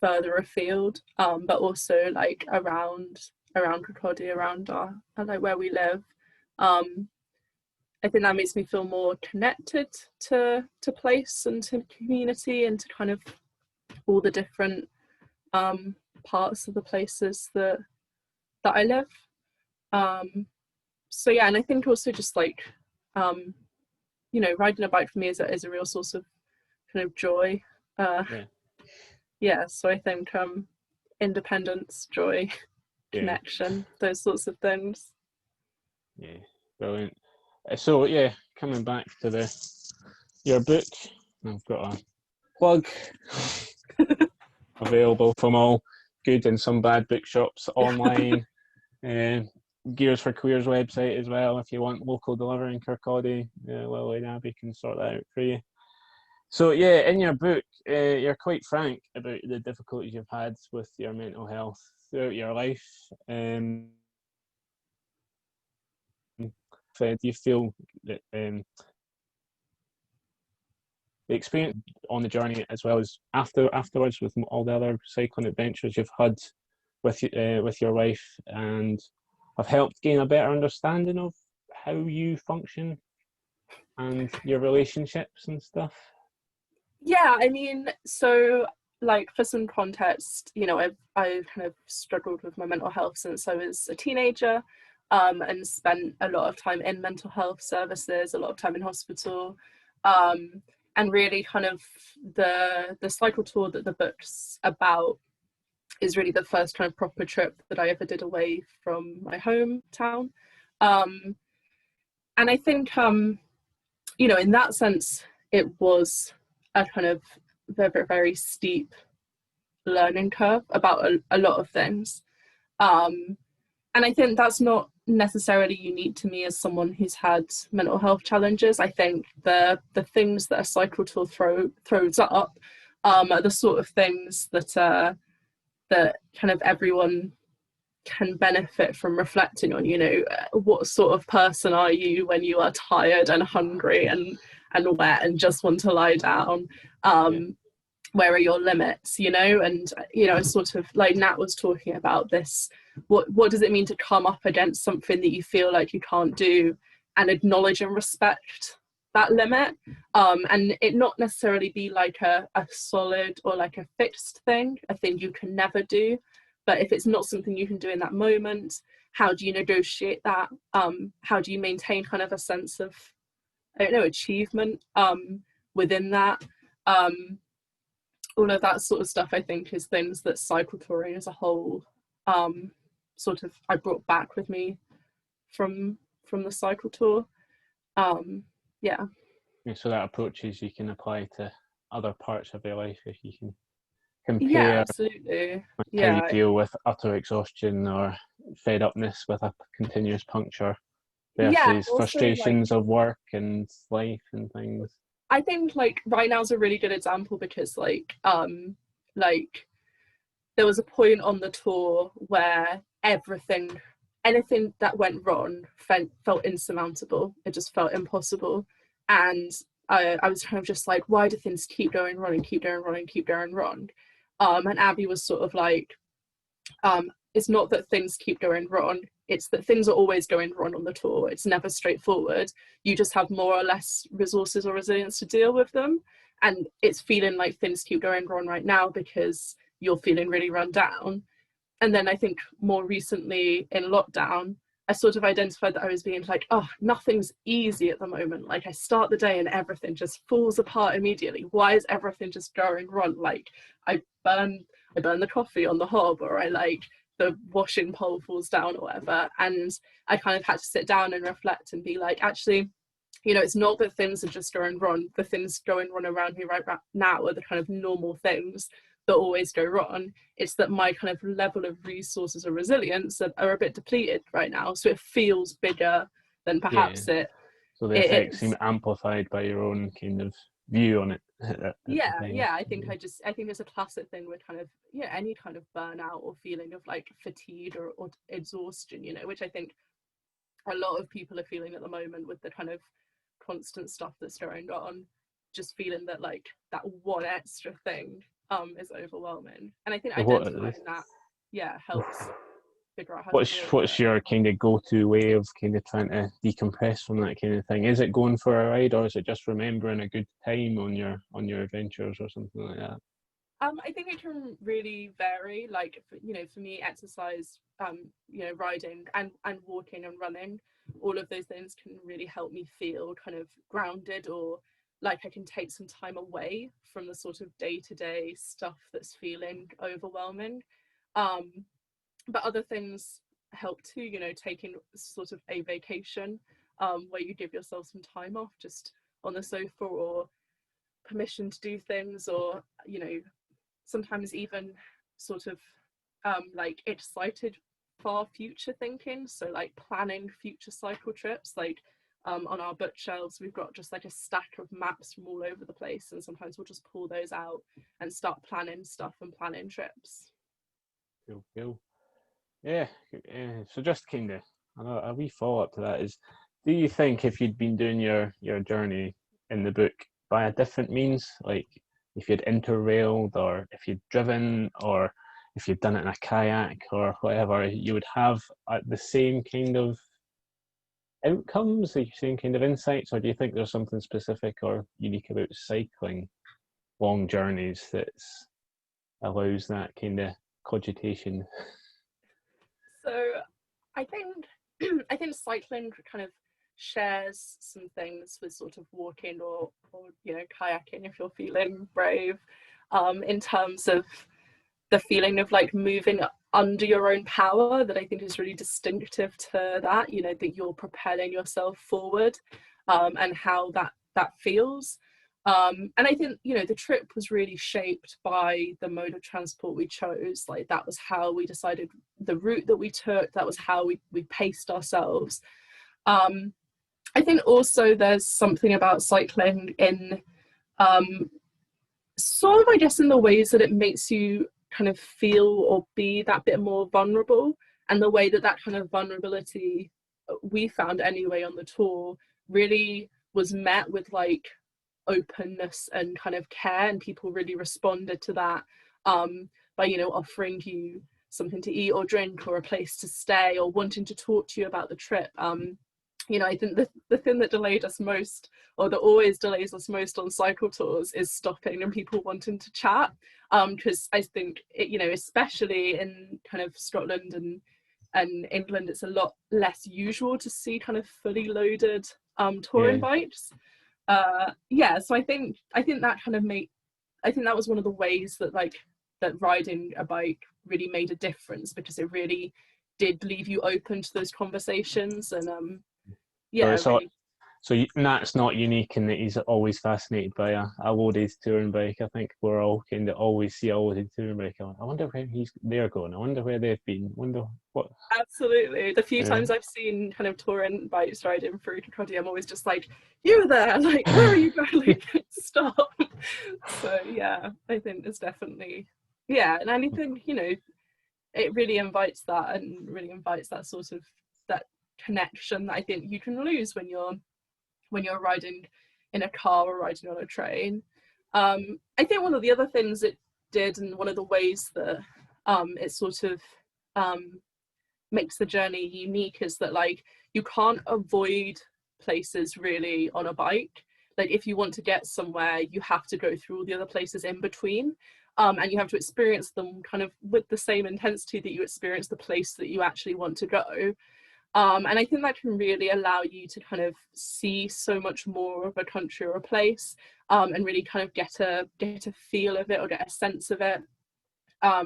further afield, but also like around Kirkcaldy, around our like where we live. I think that makes me feel more connected to place and to community and to kind of all the different parts of the places that I live. So yeah, and I think also just like riding a bike for me is a real source of kind of joy. So I think independence, joy, connection, those sorts of things.
Yeah, brilliant. So yeah, coming back to your book, I've got a plug available from all good and some bad bookshops online. Gears for Queers website as well if you want local delivery in Kirkcaldy. Lily and Abby can sort that out for you. So yeah, in your book, you're quite frank about the difficulties you've had with your mental health throughout your life. do you feel that the experience on the journey, as well as afterwards with all the other cycling adventures you've had with your wife, and have helped gain a better understanding of how you function and your relationships and stuff?
Yeah, I mean, so like for some context, you know, I've kind of struggled with my mental health since I was a teenager, and spent a lot of time in mental health services, a lot of time in hospital, and really kind of the cycle tour that the book's about is really the first kind of proper trip that I ever did away from my hometown. And I think, you know, in that sense, it was a kind of very, very steep learning curve about a lot of things. And I think that's not necessarily unique to me as someone who's had mental health challenges. I think the things that a cycle tour throws up are the sort of things that that kind of everyone can benefit from reflecting on. You know, what sort of person are you when you are tired and hungry and wet and just want to lie down? Where are your limits, you know? And, you know, sort of like Nat was talking about this, what does it mean to come up against something that you feel like you can't do and acknowledge and respect that limit, and it not necessarily be like a solid or like a fixed thing, a thing you can never do. But if it's not something you can do in that moment, how do you negotiate that? How do you maintain kind of a sense of, I don't know, achievement within that? All of that sort of stuff, I think, is things that cycle touring as a whole sort of I brought back with me from the cycle tour. Yeah,
so that approaches you can apply to other parts of your life if you can
yeah,
compare
absolutely.
how
Yeah,
you deal with utter exhaustion or fed upness with a continuous puncture
yeah.
versus
Also, like,
frustrations of work and life and things.
I think like right now is a really good example because like there was a point on the tour where anything that went wrong felt insurmountable. It just felt impossible. And I was kind of just like, why do things keep going wrong and keep going wrong and keep going wrong? And Abby was sort of like, it's not that things keep going wrong, it's that things are always going wrong on the tour. It's never straightforward. You just have more or less resources or resilience to deal with them. And it's feeling like things keep going wrong right now because you're feeling really run down. And then I think more recently in lockdown, I sort of identified that I was being like, oh, nothing's easy at the moment. Like I start the day and everything just falls apart immediately. Why is everything just going wrong? Like I burn the coffee on the hob, or I like the washing pole falls down or whatever. And I kind of had to sit down and reflect and be like, actually, you know, it's not that things are just going wrong. The things going wrong around me right now are the kind of normal things that always go wrong. It's that my kind of level of resources or resilience are a bit depleted right now. So it feels bigger than perhaps it
effects seem
is.
amplified by your own kind of view on it.
Yeah, I think it's a classic thing with kind of, yeah, any kind of burnout or feeling of like fatigue or exhaustion, you know, which I think a lot of people are feeling at the moment with the kind of constant stuff that's going on, just feeling that like that one extra thing is overwhelming. And I think identifying that, yeah, helps figure out how to deal with
What's
it.
your kind of go-to way of kind of trying to decompress from that kind of thing? Is it going for a ride, or is it just remembering a good time on your adventures or something like that?
I think it can really vary. Like, you know, for me, exercise, you know, riding and walking and running, all of those things can really help me feel kind of grounded, or like I can take some time away from the sort of day-to-day stuff that's feeling overwhelming. But other things help too, you know, taking sort of a vacation, where you give yourself some time off just on the sofa, or permission to do things, or, you know, sometimes even sort of like excited far future thinking, so like planning future cycle trips. Like on our bookshelves we've got just like a stack of maps from all over the place, and sometimes we'll just pull those out and start planning stuff and planning trips.
Cool. Yeah, so just kind of a wee follow-up to that is, do you think if you'd been doing your journey in the book by a different means, like if you'd interrailed or if you'd driven or if you'd done it in a kayak or whatever, you would have the same kind of outcomes, the same kind of insights, or do you think there's something specific or unique about cycling long journeys that allows that kind of cogitation?
So I think I think cycling kind of shares some things with sort of walking or kayaking if you're feeling brave, in terms of the feeling of like moving under your own power that I think is really distinctive to that, that you're propelling yourself forward, and how that feels. And I think, the trip was really shaped by the mode of transport we chose. Like that was how we decided the route that we took. That was how we paced ourselves. I think also there's something about cycling in sort of, I guess, in the ways that it makes you kind of feel or be that bit more vulnerable, and the way that kind of vulnerability, we found anyway on the tour, really was met with like openness and kind of care, and people really responded to that, by offering you something to eat or drink or a place to stay or wanting to talk to you about the trip. I think the thing that delayed us most, or that always delays us most on cycle tours, is stopping and people wanting to chat, because I think especially in kind of Scotland and England, it's a lot less usual to see kind of fully loaded touring bikes. So I think that kind of I think that was one of the ways that that riding a bike really made a difference, because it really did leave you open to those conversations. And
Nat's not unique in that he's always fascinated by a loaded touring bike. I think we're all kind of always see a loaded touring bike. I wonder where they're going. I wonder where they've been. Wonder what.
Absolutely. The few times I've seen kind of touring bikes riding through Kirkcaldy, I'm always just like, you there? Like, where are you going? Like, stop. So yeah, I think there's definitely and anything, it really invites that, and really invites that sort of that connection that I think you can lose when you're riding in a car or riding on a train. I think one of the other things it did, and one of the ways that it sort of makes the journey unique, is that like you can't avoid places really on a bike. Like if you want to get somewhere, you have to go through all the other places in between, and you have to experience them kind of with the same intensity that you experience the place that you actually want to go. And I think that can really allow you to kind of see so much more of a country or a place, and really kind of get a feel of it or get a sense of it. I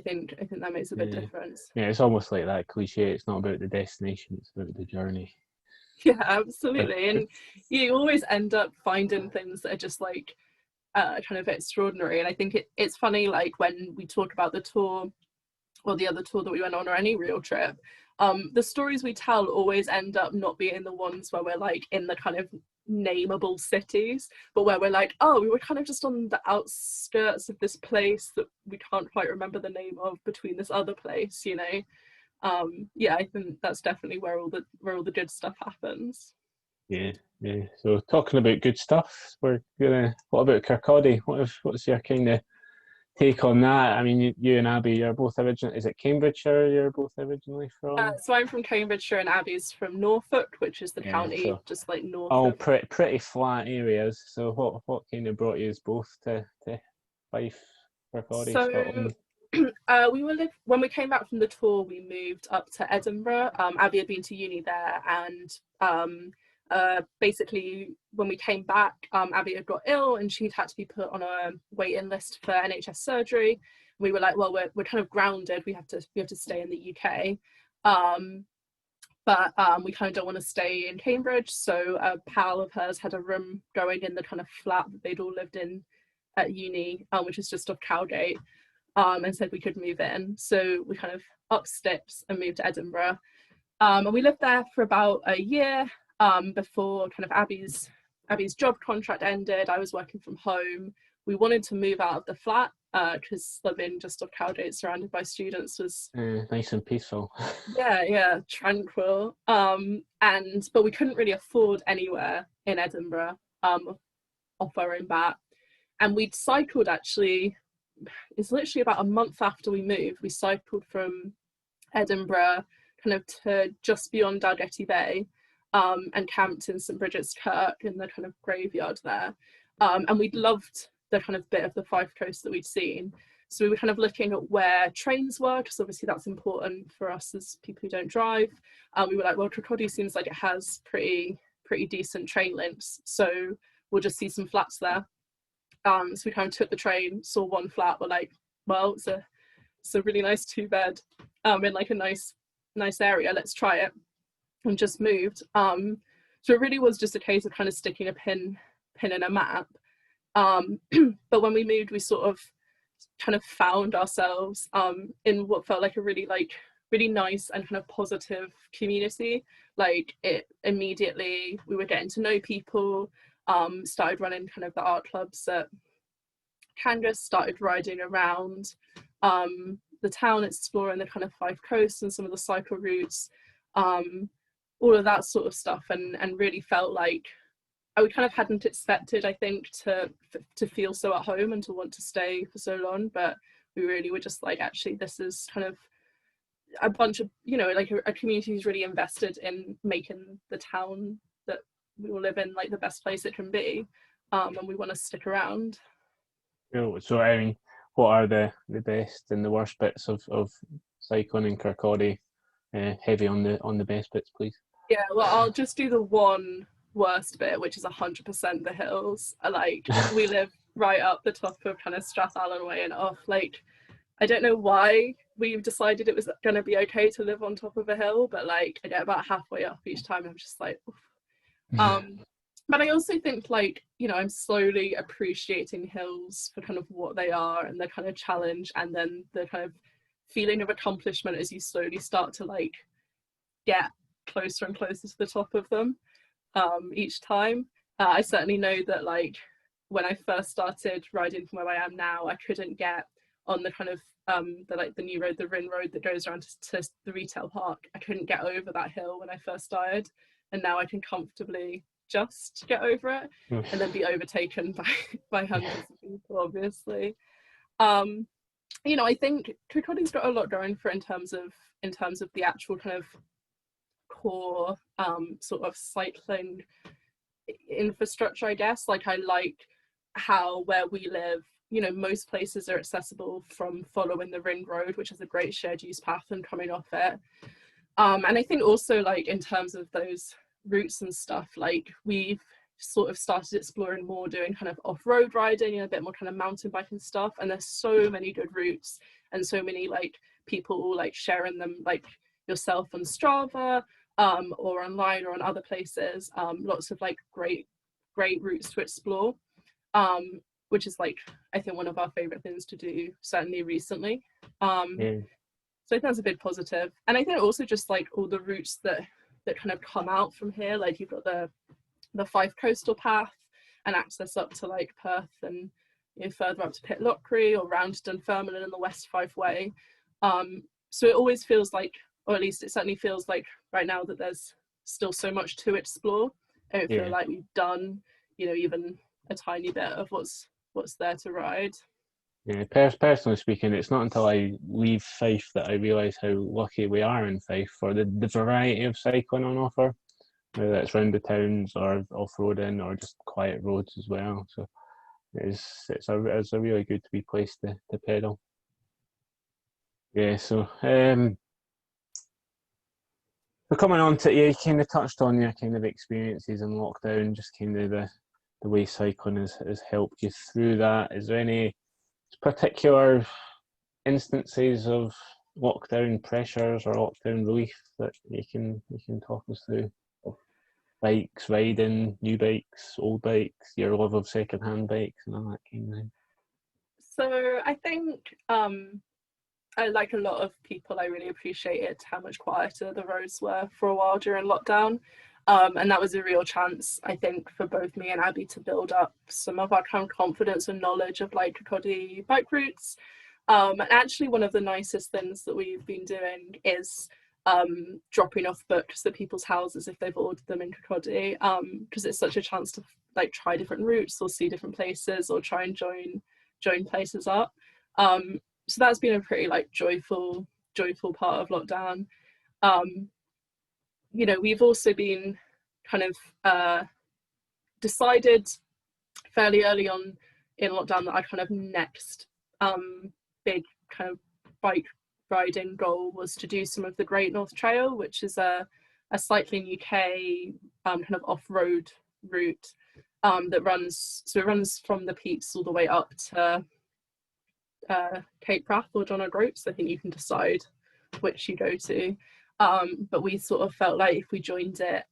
think that makes a big difference.
Yeah, it's almost like that cliche. It's not about the destination; it's about the journey.
Yeah, absolutely. And you always end up finding things that are just like kind of extraordinary. And I think it's funny, like when we talk about the tour or the other tour that we went on, or any real trip, the stories we tell always end up not being the ones where we're like in the kind of nameable cities, but where we're like, oh, we were kind of just on the outskirts of this place that we can't quite remember the name of, between this other place, I think that's definitely where all the good stuff happens.
Yeah. So talking about good stuff, what about Kirkcaldy? What's your kind of take on that? I mean, you and Abby, you're both is it Cambridgeshire you're both originally from?
So I'm from Cambridgeshire and Abby's from Norfolk, which is the county just like north.
All pretty flat areas. So what kind of brought you both to Fife, Kirkcaldy, Scotland?
When we came back from the tour, we moved up to Edinburgh. Abby had been to uni there, and basically when we came back, Abby had got ill and she'd had to be put on a waiting list for NHS surgery. We were like, well, we're kind of grounded. We have to stay in the UK, but we kind of don't want to stay in Cambridge. So a pal of hers had a room going in the kind of flat that they'd all lived in at uni, which is just off Cowgate. And said we could move in. So we kind of up sticks and moved to Edinburgh. And we lived there for about a year before kind of Abby's job contract ended. I was working from home. We wanted to move out of the flat because living just off Cowgate surrounded by students was
nice and peaceful.
yeah, tranquil. But we couldn't really afford anywhere in Edinburgh off our own bat, and we'd cycled, actually, it's literally about a month after we moved, we cycled from Edinburgh kind of to just beyond Dalgety Bay, and camped in St Bridget's Kirk in the kind of graveyard there, and we'd loved the kind of bit of the Fife Coast that we'd seen. So we were kind of looking at where trains were, because obviously that's important for us as people who don't drive. We were like, well, Kirkcaldy seems like it has pretty decent train links, so we'll just see some flats there. So we kind of took the train, saw one flat, we're like, well, it's a really nice 2-bed in like a nice area, let's try it, and just moved. So it really was just a case of kind of sticking a pin in a map. But when we moved, we sort of kind of found ourselves in what felt like a really nice and kind of positive community. Like, it immediately, we were getting to know people, started running kind of the art clubs at Cangas, started riding around the town, exploring the kind of Fife Coast and some of the cycle routes, all of that sort of stuff, and really felt like we kind of hadn't expected, I think, to feel so at home and to want to stay for so long, but we really were just like, actually, this is kind of a bunch of, like a community who's really invested in making the town that we all live in like the best place it can be, and we want to stick around.
So I mean, what are the best and the worst bits of cycling in Kirkcaldy? Heavy on the best bits, please.
Yeah, well, I'll just do the one worst bit, which is 100% the hills. Like, we live right up the top of kind of Strathallan Way and off. Like, I don't know why we've decided it was going to be okay to live on top of a hill, but like, I get about halfway up each time, I'm just like, oof. But I also think, like, I'm slowly appreciating hills for kind of what they are and the kind of challenge, and then the kind of feeling of accomplishment as you slowly start to like get closer and closer to the top of them each time. I certainly know that, like, when I first started riding from where I am now, I couldn't get on the kind of the new road, the Rin Road that goes around to the retail park. I couldn't get over that hill when I first started, and now I can comfortably just get over it and then be overtaken by hundreds of people, obviously. I think Kirkcaldy's got a lot going for in terms of the actual kind of core sort of cycling infrastructure, I guess. Like, I like how where we live, most places are accessible from following the Ring Road, which is a great shared use path, and coming off it. And I think also, like, in terms of those routes and stuff, like, we've sort of started exploring more, doing kind of off-road riding and a bit more kind of mountain biking stuff, and there's so many good routes and so many like people like sharing them, like yourself on Strava or online or on other places, lots of like great routes to explore, which is like, I think, one of our favorite things to do, certainly recently. So I think that's a big positive. And I think also just like all the routes that kind of come out from here, like you've got the Fife Coastal Path and access up to like Perth and further up to Pitlochry or round to Dunfermline and the West Fife Way. So it always feels like, or at least it certainly feels like right now, that there's still so much to explore. I don't feel like we've done, even a tiny bit of what's there to ride.
Yeah, personally speaking, it's not until I leave Fife that I realise how lucky we are in Fife for the variety of cycling on offer, whether that's round the towns or off-roading or just quiet roads as well. So it's a really good to be place to pedal. Yeah, so we're coming on to, you kind of touched on your kind of experiences in lockdown, just kind of the way cycling has helped you through that. Is there any particular instances of lockdown pressures or lockdown relief that you can talk us through? Of bikes, riding, new bikes, old bikes, your love of second-hand bikes and all that kind of thing.
So I think like a lot of people, I really appreciated how much quieter the roads were for a while during lockdown. And that was a real chance, I think, for both me and Abby to build up some of our kind of confidence and knowledge of like Kirkcaldy bike routes. And actually one of the nicest things that we've been doing is dropping off books at people's houses if they've ordered them in Kirkcaldy, because it's such a chance to like try different routes or see different places or try and join places up. So that's been a pretty like joyful part of lockdown. You know, we've also been kind of decided fairly early on in lockdown that our kind of next big kind of bike riding goal was to do some of the Great North Trail, which is a cycling UK kind of off-road route that runs from the peaks all the way up to Cape Wrath or John O'Groats. I think you can decide which you go to, but we sort of felt like if we joined it,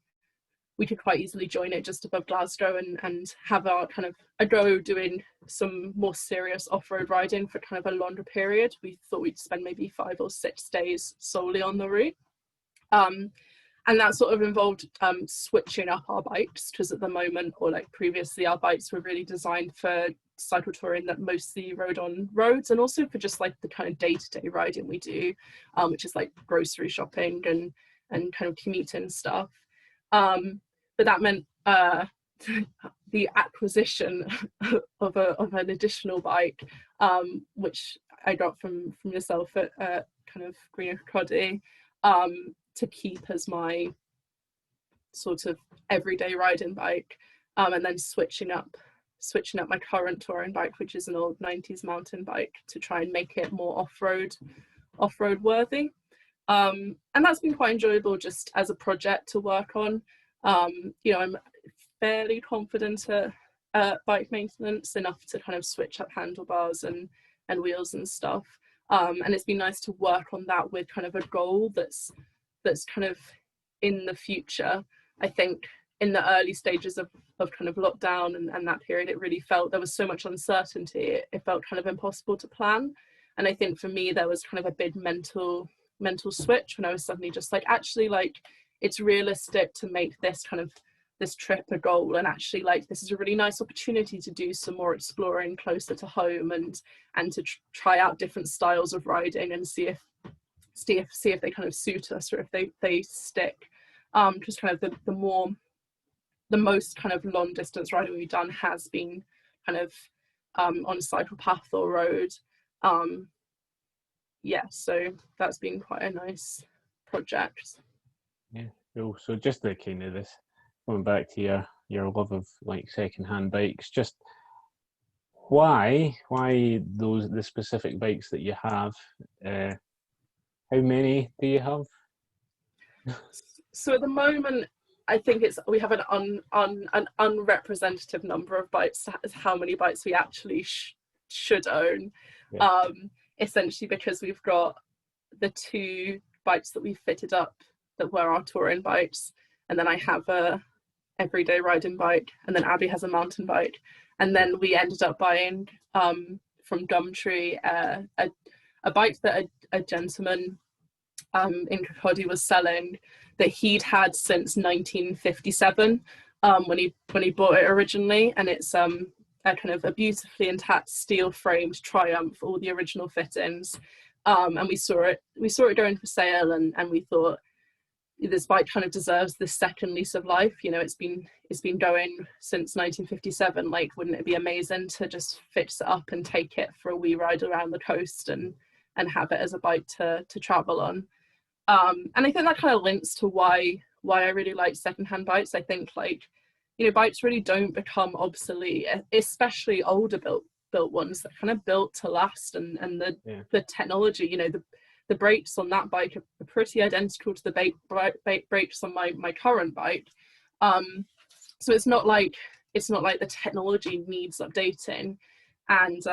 we could quite easily join it just above Glasgow and have our kind of a go doing some more serious off-road riding for kind of a longer period. We thought we'd spend maybe 5 or 6 days solely on the route. And that sort of involved switching up our bikes, because at the moment, or like previously, our bikes were really designed for cycle touring that mostly rode on roads, and also for just like the kind of day-to-day riding we do, which is like grocery shopping and kind of commuting stuff. But that meant the acquisition of an additional bike, which I got from yourself at kind of Green Kirkcaldy, to keep as my sort of everyday riding bike, and then switching up my current touring bike, which is an old 90s mountain bike, to try and make it more off-road worthy. And that's been quite enjoyable just as a project to work on. You know, I'm fairly confident at bike maintenance, enough to kind of switch up handlebars and wheels and stuff. And it's been nice to work on that with kind of a goal that's kind of in the future. I think in the early stages of kind of lockdown and that period, it really felt there was so much uncertainty. It felt kind of impossible to plan. And I think for me, there was kind of a big mental switch when I was suddenly just like, actually, like, it's realistic to make this trip a goal, and actually like this is a really nice opportunity to do some more exploring closer to home and to try out different styles of riding and see if they kind of suit us, or if they stick. Just kind of the most kind of long distance riding we've done has been kind of on a cycle path or road. Yeah, so that's been quite a nice project.
Yeah, cool. So just the kind of this, going back to your love of like second-hand bikes, just why the specific bikes that you have? How many do you have?
So at the moment, I think we have an unrepresentative number of bikes as how many bikes we actually should own. Yeah. Essentially because we've got the 2 bikes that we fitted up that were our touring bikes, and then I have a everyday riding bike, and then Abby has a mountain bike, and then we ended up buying from Gumtree a bike that a gentleman in Kirkcaldy was selling, that he'd had since 1957 when he bought it originally, and it's a kind of a beautifully intact steel framed Triumph, all the original fittings, and we saw it going for sale, and we thought this bike kind of deserves this second lease of life. You know, it's been going since 1957. Like, wouldn't it be amazing to just fix it up and take it for a wee ride around the coast and have it as a bike to travel on? And I think that kind of links to why I really like secondhand bikes. I think, like, you know, bikes really don't become obsolete, especially older built ones that kind of built to last, and the technology, you know, the brakes on that bike are pretty identical to the brakes on my current bike. So it's not like the technology needs updating. And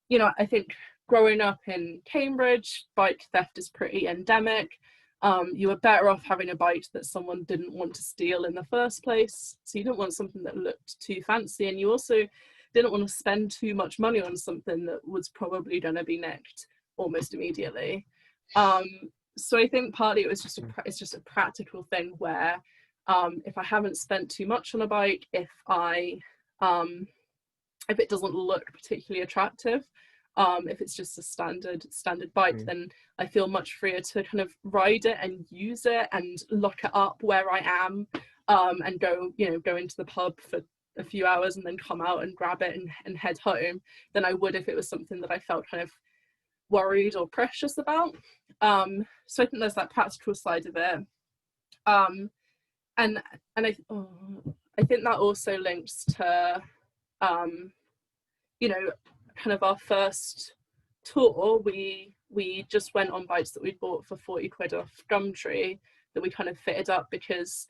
you know, I think growing up in Cambridge, bike theft is pretty endemic. You were better off having a bike that someone didn't want to steal in the first place. So you didn't want something that looked too fancy, and you also didn't want to spend too much money on something that was probably going to be nicked almost immediately. So I think partly it's just a practical thing where if I haven't spent too much on a bike, if it doesn't look particularly attractive, if it's just a standard bike, then I feel much freer to kind of ride it and use it and lock it up where I am, and go into the pub for a few hours and then come out and grab it and head home, than I would if it was something that I felt kind of worried or precious about. So I think there's that practical side of it. And I think that also links to kind of our first tour. We just went on bikes that we'd bought for 40 quid off Gumtree, that we kind of fitted up because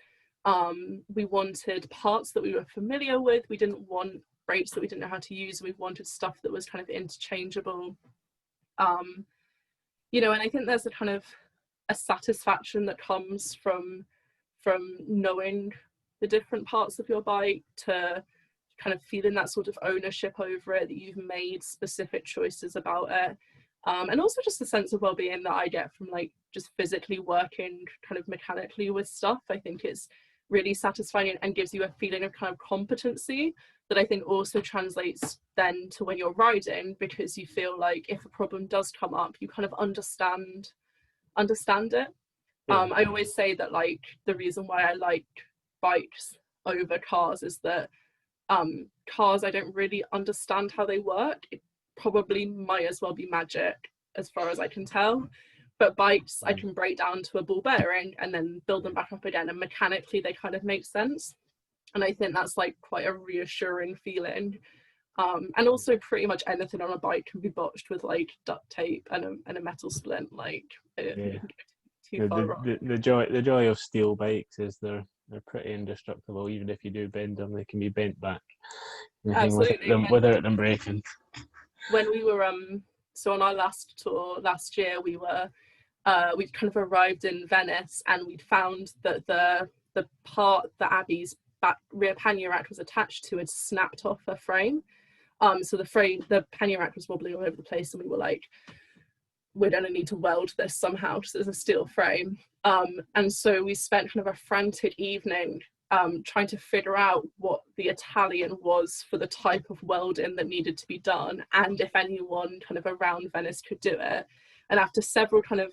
we wanted parts that we were familiar with. We didn't want brakes that we didn't know how to use. We wanted stuff that was kind of interchangeable. And I think there's a kind of a satisfaction that comes from knowing the different parts of your bike, to kind of feeling that sort of ownership over it, that you've made specific choices about it, and also just a sense of well-being that I get from like just physically working kind of mechanically with stuff. I think it's really satisfying and gives you a feeling of kind of competency that I think also translates then to when you're riding, because you feel like if a problem does come up, you kind of understand it. I always say that like the reason why I like bikes over cars is that cars, I don't really understand how they work. It probably might as well be magic as far as I can tell, but bikes I can break down to a ball bearing and then build them back up again, and mechanically they kind of make sense. And I think that's like quite a reassuring feeling. And also pretty much anything on a bike can be botched with like duct tape and a metal splint. Like too far wrong.
The joy of steel bikes is they're pretty indestructible. Even if you do bend them, they can be bent back.
Absolutely.
Without them breaking.
When we were so on our last tour last year, we'd kind of arrived in Venice, and we'd found that the part that Abby's back rear pannier rack was attached to had snapped off her frame. So the pannier rack was wobbling all over the place, and we were like, we're going to need to weld this somehow because it's a steel frame. And so we spent kind of a frantic evening trying to figure out what the Italian was for the type of welding that needed to be done, and if anyone kind of around Venice could do it. And after several kind of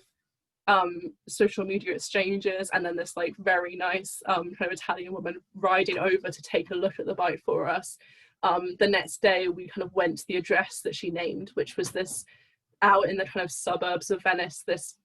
social media exchanges, and then this like very nice kind of Italian woman riding over to take a look at the bike for us, the next day we kind of went to the address that she named, which was this out in the kind of suburbs of Venice, this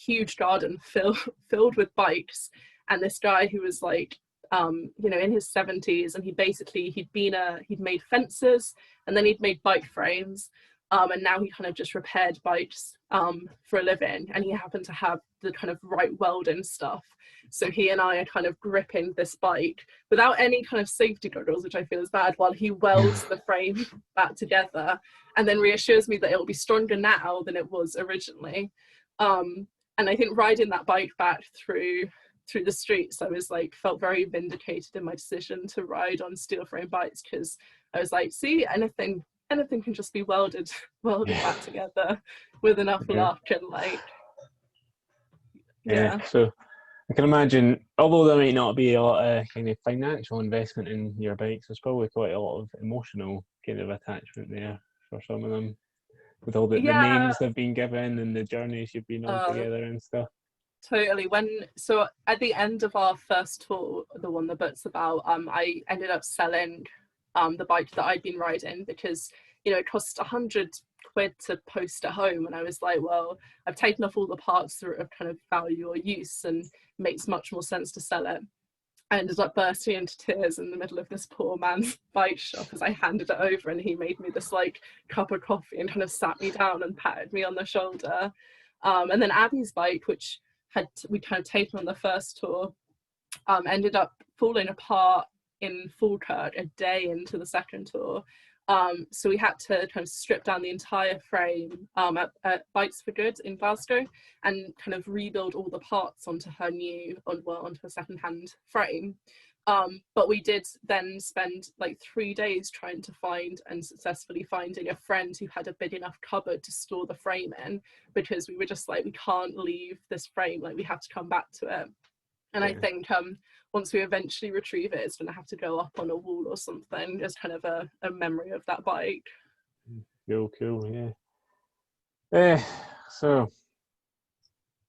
huge garden filled with bikes, and this guy who was like in his 70s, and he'd made fences, and then he'd made bike frames, and now he kind of just repaired bikes for a living, and he happened to have the kind of right welding stuff. So he and I are kind of gripping this bike without any kind of safety goggles, which I feel is bad, while he welds the frame back together, and then reassures me that it will be stronger now than it was originally. And I think riding that bike back through the streets, I was like, felt very vindicated in my decision to ride on steel frame bikes, because I was like, see, anything can just be welded back together with enough luck, and like
So I can imagine, although there might not be a lot of kind of financial investment in your bikes, there's probably quite a lot of emotional kind of attachment there for some of them, with all the names they've been given and the journeys you've been on together and stuff.
Totally. So at the end of our first tour, the one the book's about, I ended up selling the bike that I'd been riding, because it cost 100 quid to post at home, and I was like, well, I've taken off all the parts that are of kind of value or use, and makes much more sense to sell it. I ended up bursting into tears in the middle of this poor man's bike shop as I handed it over, and he made me this like cup of coffee and kind of sat me down and patted me on the shoulder. And then Abby's bike, which we kind of taken on the first tour, ended up falling apart in Falkirk a day into the second tour. So we had to kind of strip down the entire frame at Bikes for Good in Glasgow, and kind of rebuild all the parts onto her onto a second-hand frame. But we did then spend like 3 days trying to find, and successfully finding, a friend who had a big enough cupboard to store the frame in, because we were just like, we can't leave this frame, like we have to come back to it. And I
Yeah.
think once we eventually retrieve it, it's going to have to go up on a wall or something as kind of a memory of that bike.
Cool, yeah. So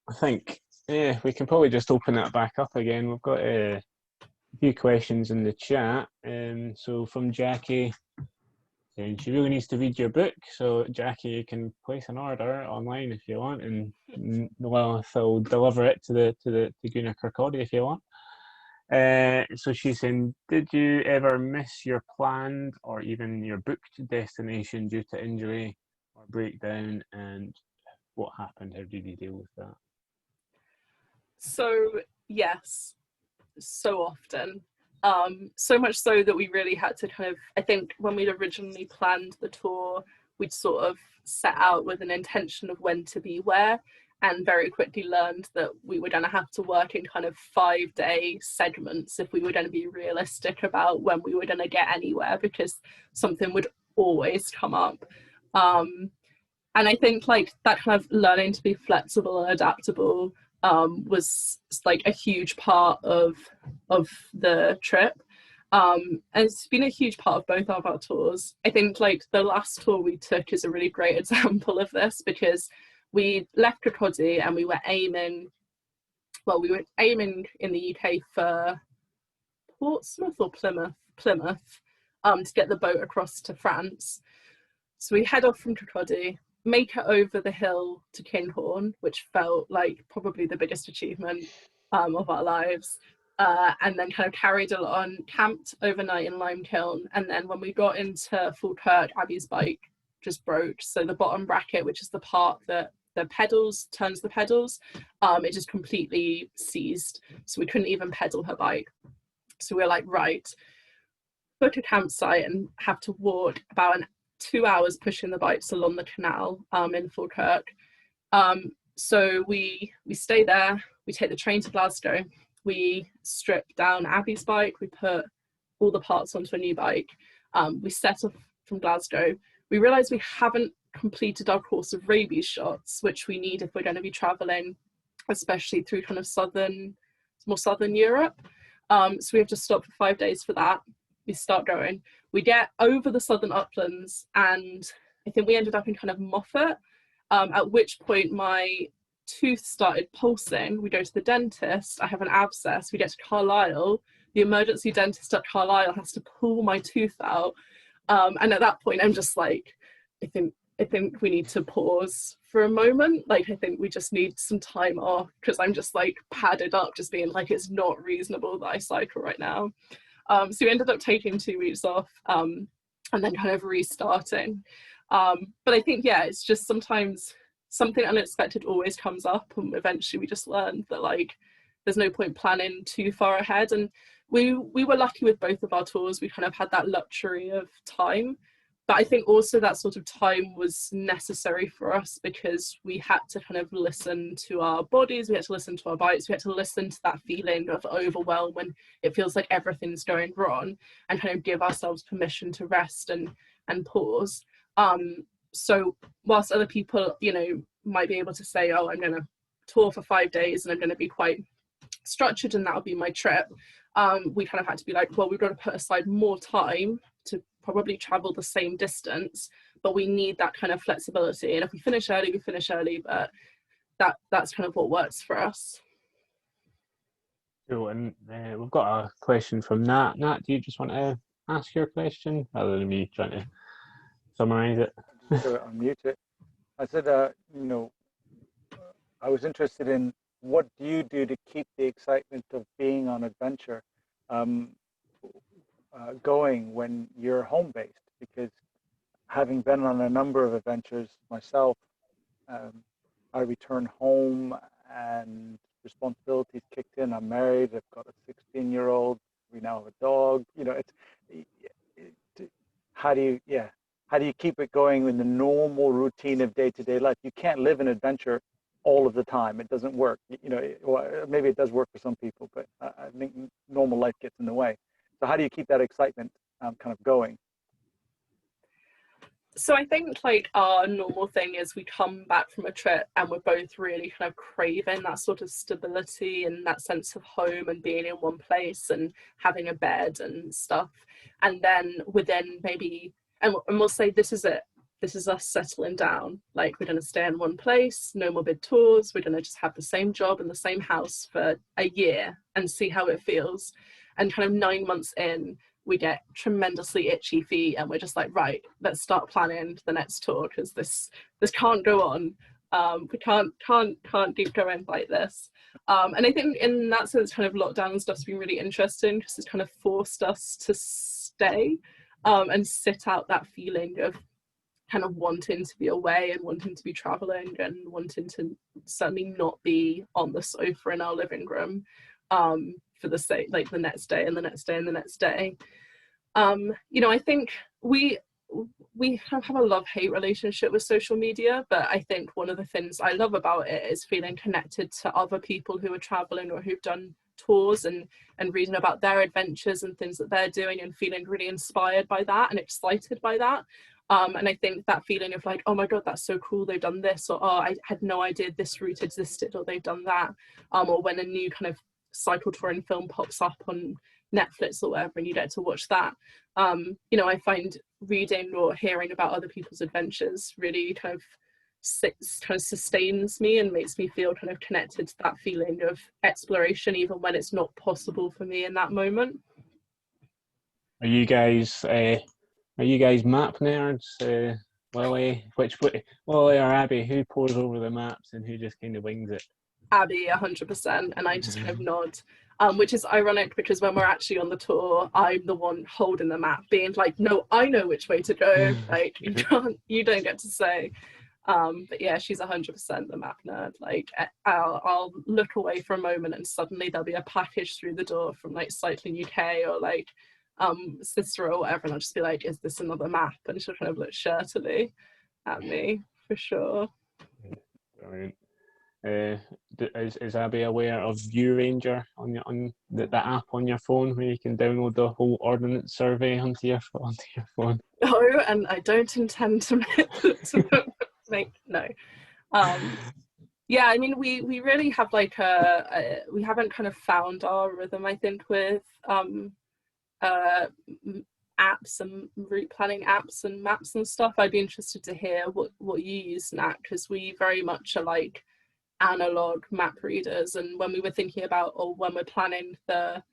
I think, yeah, we can probably just open that back up again. We've got a few questions in the chat. So from Jackie, saying she really needs to read your book. So Jackie, you can place an order online if you want, and Lilith will deliver it to the Guna Kirkcaldy if you want. So she's saying, did you ever miss your planned or even your booked destination due to injury or breakdown, and what happened? How did you deal with that?
So yes, so often. So much so that we really had to kind of, I think when we'd originally planned the tour, we'd sort of set out with an intention of when to be where, and very quickly learned that we were going to have to work in kind of 5-day segments if we were going to be realistic about when we were going to get anywhere, because something would always come up. And I think like that kind of learning to be flexible and adaptable was like a huge part of the trip. And it's been a huge part of both of our tours. I think like the last tour we took is a really great example of this, because we left Kirkcaldy and we were aiming in the UK for Portsmouth or Plymouth, to get the boat across to France. So we head off from Kirkcaldy, make it over the hill to Kinghorn, which felt like probably the biggest achievement of our lives, and then kind of carried on, camped overnight in Limekiln, and then when we got into Falkirk, Abby's bike just broke. So the bottom bracket, which is the part that the pedals turns the pedals, it just completely seized, so we couldn't even pedal her bike. So we were like, right, book a campsite and have to walk about 2 hours pushing the bikes along the canal in Falkirk. So we stay there, we take the train to Glasgow, we strip down Abby's bike, we put all the parts onto a new bike, we set off from Glasgow. We realise we haven't completed our course of rabies shots, which we need if we're going to be travelling, especially through kind of more southern Europe. So we have to stop for 5 days for that. We start going. We get over the southern uplands, and I think we ended up in kind of Moffat, at which point my tooth started pulsing. We go to the dentist. I have an abscess. We get to Carlisle. The emergency dentist at Carlisle has to pull my tooth out. And at that point, I'm just like, I think we need to pause for a moment. Like, I think we just need some time off, because I'm just like padded up, just being like, it's not reasonable that I cycle right now. So we ended up taking 2 weeks off, and then kind of restarting. But I think, yeah, it's just sometimes something unexpected always comes up, and eventually we just learned that like there's no point planning too far ahead. And we were lucky with both of our tours. We kind of had that luxury of time. But I think also that sort of time was necessary for us, because we had to kind of listen to our bodies, we had to listen to our bikes, we had to listen to that feeling of overwhelm when it feels like everything's going wrong, and kind of give ourselves permission to rest and pause. So whilst other people, you know, might be able to say, oh, I'm going to tour for 5 days and I'm going to be quite structured and that'll be my trip, we kind of had to be like, well, we've got to put aside more time to probably travel the same distance, but we need that kind of flexibility, and if we finish early, we finish early, but that's kind of what works for us.
Cool, and we've got a question from Nat. Nat, do you just want to ask your question rather than me trying to summarise it?
Just go unmute it. I said, you know, I was interested in what do you do to keep the excitement of being on adventure going when you're home based? Because having been on a number of adventures myself, I return home and responsibilities kicked in. I'm married. I've got a 16-year-old. We now have a dog. You know, how do you keep it going in the normal routine of day-to-day life? You can't live an adventure all of the time. It doesn't work. You know, well, maybe it does work for some people, but I think normal life gets in the way. So how do you keep that excitement kind of going?
So I think like our normal thing is we come back from a trip and we're both really kind of craving that sort of stability and that sense of home and being in one place and having a bed and stuff. And then within maybe, and we'll say this is it. This is us settling down. Like we're going to stay in one place, no more big tours. We're going to just have the same job in the same house for a year and see how it feels. And kind of 9 months in, we get tremendously itchy feet and we're just like, right, let's start planning the next tour because this can't go on. We can't keep going like this. And I think in that sense, kind of lockdown and stuff's been really interesting because it's kind of forced us to stay and sit out that feeling of kind of wanting to be away and wanting to be traveling and wanting to certainly not be on the sofa in our living room for the sake, like the next day and the next day and the next day. You know, I think we have a love-hate relationship with social media, but I think one of the things I love about it is feeling connected to other people who are traveling or who've done tours and reading about their adventures and things that they're doing and feeling really inspired by that and excited by that. And I think that feeling of like, oh my God, that's so cool, they've done this, or oh, I had no idea this route existed, or they've done that. Or when a new kind of cycle touring film pops up on Netflix or whatever and you get to watch that. You know, I find reading or hearing about other people's adventures really kind of sustains me and makes me feel kind of connected to that feeling of exploration, even when it's not possible for me in that moment.
Are you guys map nerds? Lily, Lily or Abby? Who pours over the maps and who just kind of wings it?
Abby, 100%, and I just kind of nod. Which is ironic because when we're actually on the tour, I'm the one holding the map, being like, no, I know which way to go. Like you don't get to say. But yeah, she's 100% the map nerd. Like I'll look away for a moment and suddenly there'll be a package through the door from like Cycling UK or like Sister or whatever, and I'll just be like, is this another map? And she'll kind of look shirtily at me for sure.
Brilliant. Is Abby aware of View Ranger on the app on your phone where you can download the whole ordnance survey onto your phone?
No, and I don't intend to make no. Yeah, I mean we really have like we haven't kind of found our rhythm, I think, with apps and route planning apps and maps and stuff. I'd be interested to hear what you use, Nat, because we very much are like analog map readers, and when we were thinking about, or when we're planning the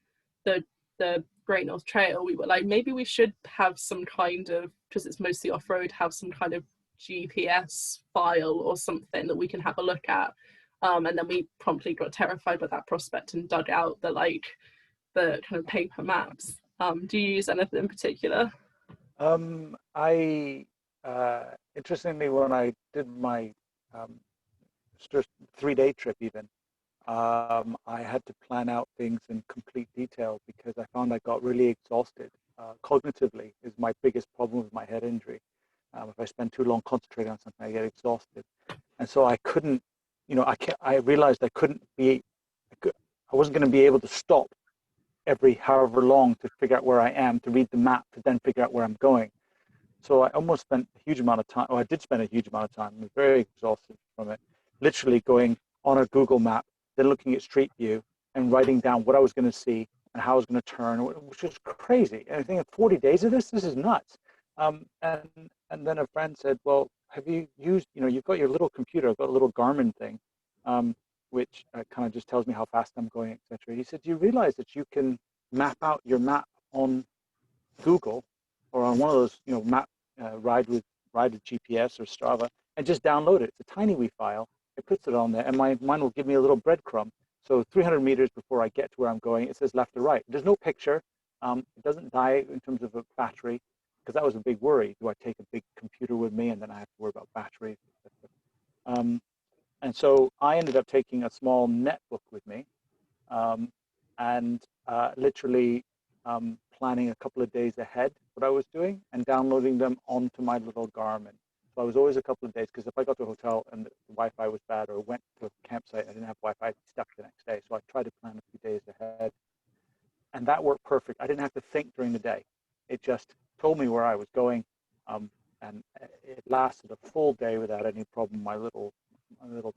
Great North Trail, we were like, maybe we should have some kind of, because it's mostly off-road, have some kind of GPS file or something that we can have a look at, and then we promptly got terrified by that prospect and dug out the kind of paper maps. Do you use anything in particular?
I interestingly, when I did my 3-day trip even, I had to plan out things in complete detail because I found I got really exhausted. Cognitively is my biggest problem with my head injury. If I spend too long concentrating on something, I get exhausted. And so I couldn't, I realized I wasn't going to be able to stop every however long to figure out where I am, to read the map, to then figure out where I'm going. So I almost spent a huge amount of time, I did spend a huge amount of time. I was very exhausted from it, literally going on a Google map, then looking at Street View and writing down what I was going to see and how I was going to turn, which was crazy. And I think 40 days of this is nuts. And then a friend said, well, have you used, you've got your little computer, I've got a little Garmin thing, which kind of just tells me how fast I'm going, etc. He said, do you realize that you can map out your map on Google or on one of those, map ride with GPS or Strava, and just download it? It's a tiny wee file. It puts it on there, and mine will give me a little breadcrumb. So 300 meters before I get to where I'm going, it says left or right. There's no picture. It doesn't die in terms of a battery, because that was a big worry. Do I take a big computer with me, and then I have to worry about batteries, etc. And so I ended up taking a small netbook with me, and literally planning a couple of days ahead what I was doing and downloading them onto my little Garmin. So I was always a couple of days, because if I got to a hotel and the Wi-Fi was bad, or went to a campsite and I didn't have Wi-Fi, I'd be stuck the next day. So I tried to plan a few days ahead, and that worked perfect. I didn't have to think during the day. It just told me where I was going, and it lasted a full day without any problem. My little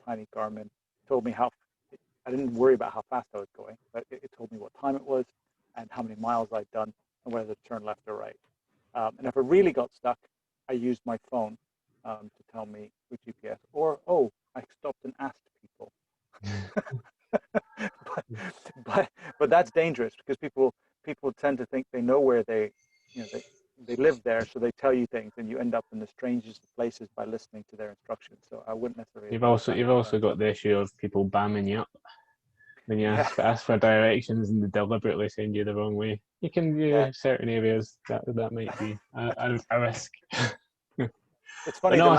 tiny Garmin told me how, I didn't worry about how fast I was going, but it told me what time it was and how many miles I'd done and whether to turn left or right. And if I really got stuck, I used my phone to tell me with GPS, or, oh, I stopped and asked people. but that's dangerous, because people tend to think they know where they live there, so they tell you things, and you end up in the strangest of places by listening to their instructions. So I wouldn't necessarily.
You've also got the issue of people bamming you up when you ask for directions and they deliberately send you the wrong way. You can do certain areas that might be a risk.
It's funny,
no,
the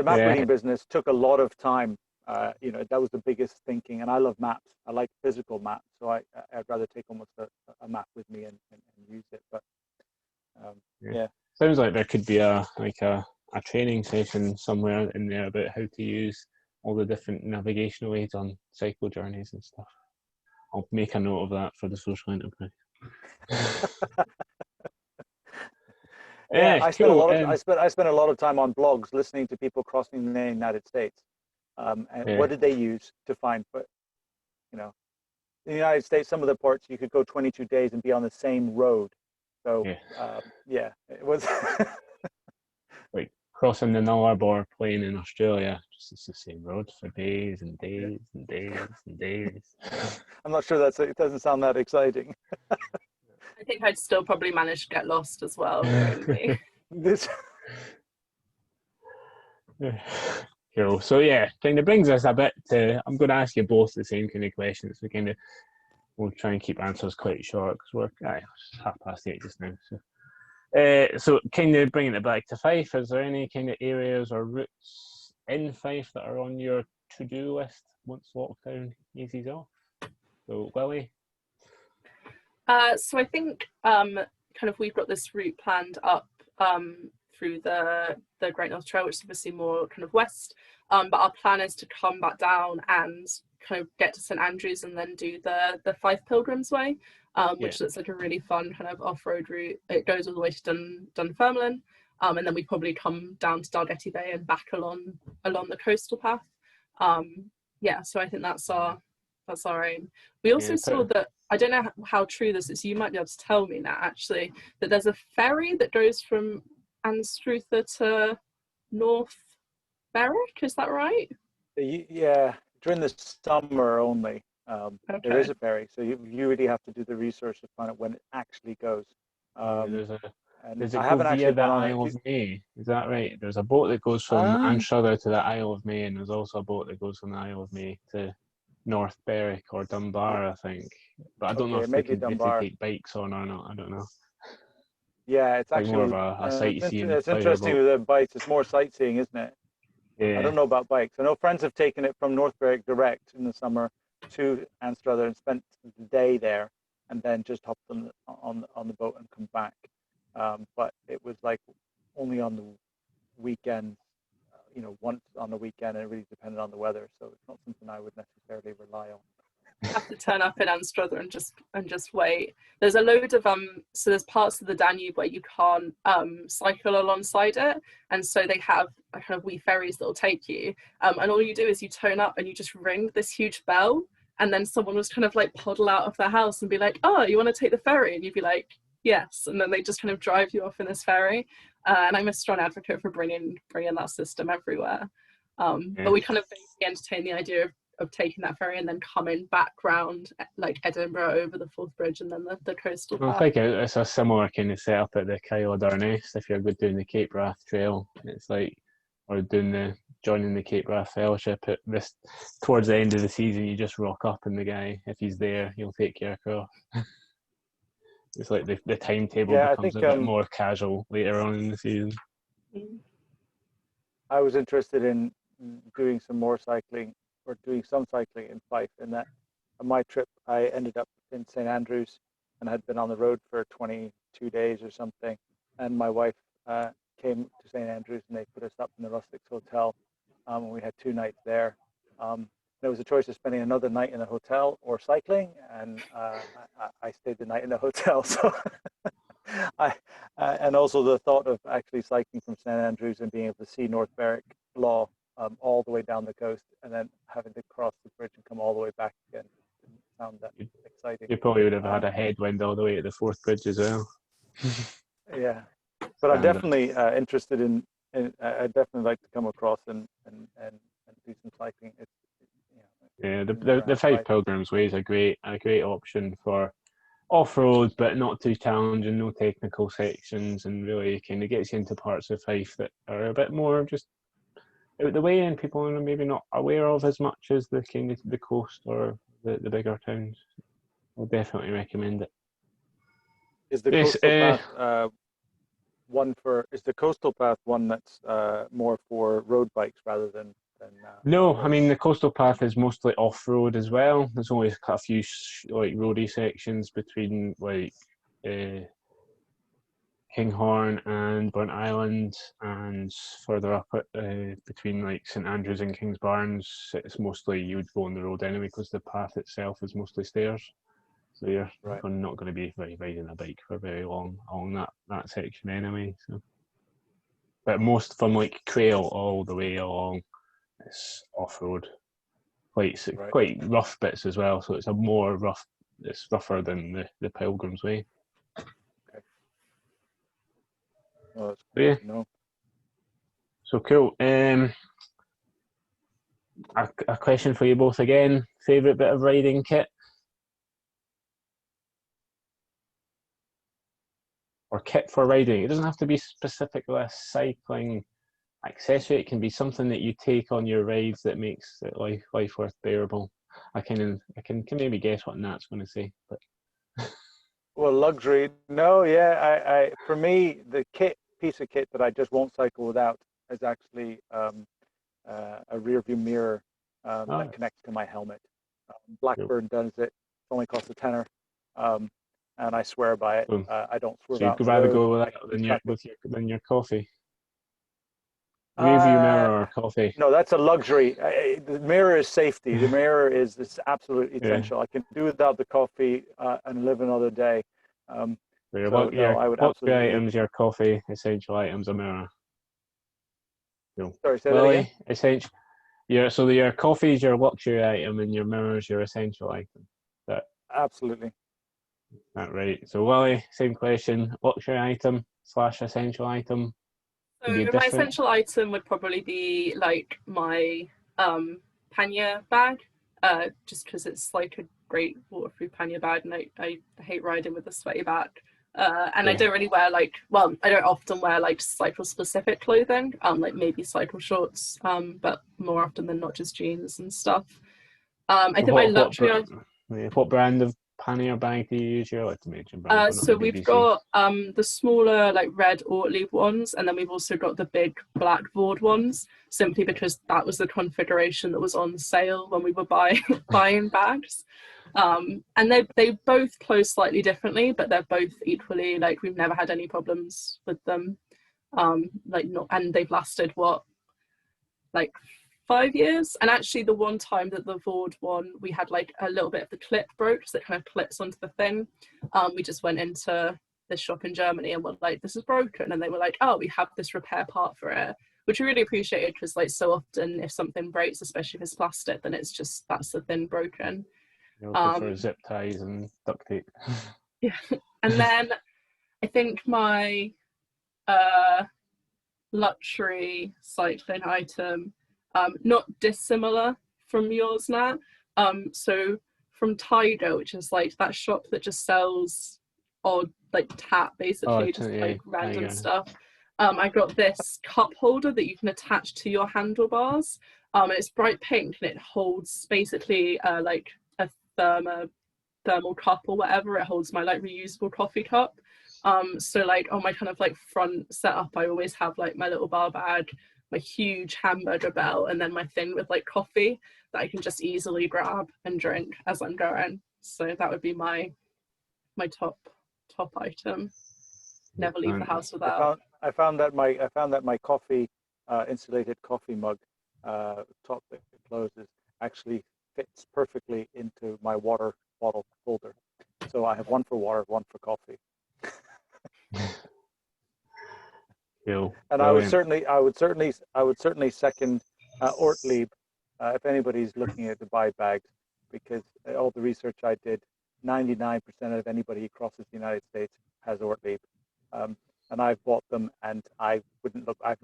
map reading business took a lot of time. That was the biggest thinking, and I love maps. I like physical maps, so I'd rather take almost a map with me and use it. But
sounds like there could be a training session somewhere in there about how to use all the different navigational aids on cycle journeys and stuff. I'll make a note of that for the social enterprise.
I spent a lot of time on blogs listening to people crossing the United States. And what did they use to find? But in the United States, some of the ports you could go 22 days and be on the same road. So it was
like crossing the Nullarbor Plain in Australia. It's the same road for days and days and days and days.
I'm not sure it doesn't sound that exciting.
I think I'd still probably manage to get lost as well. Knowing me.
Cool. So kind of brings us a bit to, I'm going to ask you both the same kind of questions. We'll try and keep answers quite short because we're it's 8:30 just now. So kind of bringing it back to Fife, is there any kind of areas or routes in Fife that are on your to-do list once lockdown eases off? So Lily?
So I think kind of we've got this route planned up through the Great North Trail, which is obviously more kind of west. But our plan is to come back down and kind of get to St Andrews and then do the Fife Pilgrims Way, which looks like a really fun kind of off-road route. It goes all the way to Dunfermline, and then we probably come down to Dalgety Bay and back along the coastal path. So I think that's our aim. We also saw that, I don't know how true this is, you might be able to tell me now actually, that there's a ferry that goes from Anstruther to North Berwick, is that right?
Yeah, during the summer only. There is a ferry, so you really have to do the research to find out when it actually goes.
Does it
I
go
haven't actually
via the
been on
Isle of May? Is that right? There's a boat that goes from Anstruther to the Isle of May, and there's also a boat that goes from the Isle of May to North Berwick or Dunbar, I think. But I don't know if they take bikes on or not. I don't know.
Yeah, it's actually
more of a sightseeing.
It's interesting with the bikes. It's more sightseeing, isn't it?
Yeah.
I don't know about bikes. I know friends have taken it from North Berwick direct in the summer to Anstruther and spent the day there, and then just hopped on the boat and come back. But it was like only on the weekend, once on the weekend, and it really depended on the weather. So it's not something I would necessarily rely on.
Have to turn up in Anstruther and just wait. There's a load of so there's parts of the Danube where you can't cycle alongside it, and so they have a kind of wee ferries that'll take you, and all you do is you turn up and you just ring this huge bell, and then someone was kind of like puddle out of their house and be like, oh, you want to take the ferry? And you'd be like, yes, and then they just kind of drive you off in this ferry. And I'm a strong advocate for bringing that system everywhere. But we kind of entertain the idea of taking that ferry and then coming back round like Edinburgh over the Forth Bridge and then the coastal path.
I think it's a similar kind of setup at the Kyle Darnest if you're doing the Cape Wrath Trail. It's like, or joining the Cape Wrath Fellowship at this towards the end of the season, you just rock up and the guy, if he's there, he'll take you across. It's like the timetable becomes a bit more casual later on in the season.
I was interested in doing some more cycling, or doing some cycling in Fife, and that on my trip I ended up in St Andrews and had been on the road for 22 days or something, and my wife came to St Andrews and they put us up in the Rustics Hotel, and we had 2 nights there. There was a choice of spending another night in a hotel or cycling, and I stayed the night in the hotel. So And also the thought of actually cycling from St Andrews and being able to see North Berwick Law all the way down the coast, and then having to cross the bridge and come all the way back again didn't sound that exciting.
You probably would have had a headwind all the way to the Forth Bridge as well.
Yeah, but I'm definitely interested in. I'd definitely like to come across and do some cycling. It's,
yeah, the Five Pilgrims Way is a great option for off-road, but not too challenging, no technical sections, and really kind of gets you into parts of Fife that are a bit more just out the way and people are maybe not aware of as much as the kind of the coast or the bigger towns. I'll definitely recommend it.
Is the coastal path is the coastal path one that's more for road bikes rather than
no, I mean the coastal path is mostly off-road as well. There's only a few like roady sections between like Kinghorn and Burnt Island, and further up between like St Andrews and Kingsbarns, it's mostly you would go on the road anyway because the path itself is mostly stairs. So you're not going to be riding a bike for very long along that section anyway. So, but most from like Crail all the way along, it's off road, quite rough bits as well. So it's a more rough. It's rougher than the Pilgrim's Way.
Okay. Well, that's
yeah.
No.
So cool. A question for you both again. Favorite bit of riding kit? Or kit for riding. It doesn't have to be specifically a cycling accessory. It can be something that you take on your rides that makes it life worth bearable. I can maybe guess what Nat's going to say, but
well, luxury. No, yeah. I for me, the piece of kit that I just won't cycle without is actually a rear view mirror that connects to my helmet. Blackburn does it. It only costs a tenner. And I swear by it. I don't swerve out.
So you'd rather go with that than your coffee? Rear view mirror or coffee?
No, that's a luxury. The mirror is safety. The mirror is absolutely essential. Yeah. I can do without the coffee and live another day.
I would absolutely. Items, your coffee, essential items, a mirror. Cool.
Sorry, say that again?
Essential. So your coffee is your luxury item and your mirror is your essential item.
Absolutely.
That right. So Willie, same question. Luxury item / essential item.
So my essential item would probably be like my pannier bag, just because it's like a great waterproof pannier bag, and I hate riding with a sweaty back. And I don't really wear I don't often wear like cycle specific clothing, like maybe cycle shorts, but more often than not just jeans and stuff. I think my luxury.
What brand of pannier bag do you use? You're allowed to mention brand.
So we've got the smaller like red Ortlieb ones, and then we've also got the big blackboard ones, simply because that was the configuration that was on sale when we were buying bags. And they both close slightly differently, but they're both equally like we've never had any problems with them. And they've lasted 5 years. And actually the one time that the Vord one, we had like a little bit of the clip broke, so it kind of clips onto the thing. We just went into this shop in Germany and were like, this is broken, and they were like, oh, we have this repair part for it, which we really appreciated, because like so often if something breaks, especially if it's plastic, then it's just that's the thing broken.
For zip ties and duct tape.
Yeah. And then I think my luxury cycling item, not dissimilar from yours, Nat. So from Tiger, which is like that shop that just sells odd like tap, basically, random stuff. I got this cup holder that you can attach to your handlebars. It's bright pink, and it holds basically like a thermal cup or whatever. It holds my like reusable coffee cup. So like on my kind of like front setup, I always have like my little bar bag, my huge hamburger belt, and then my thing with like coffee that I can just easily grab and drink as I'm going. So that would be my top item. Never leave the house without.
I found that my coffee insulated coffee mug top that closes actually fits perfectly into my water bottle holder. So I have one for water, one for coffee. And
Brilliant.
I would certainly second Ortlieb if anybody's looking at the buy bags, because all the research I did, 99% of anybody who crosses the United States has Ortlieb, and I've bought them, and I wouldn't look. I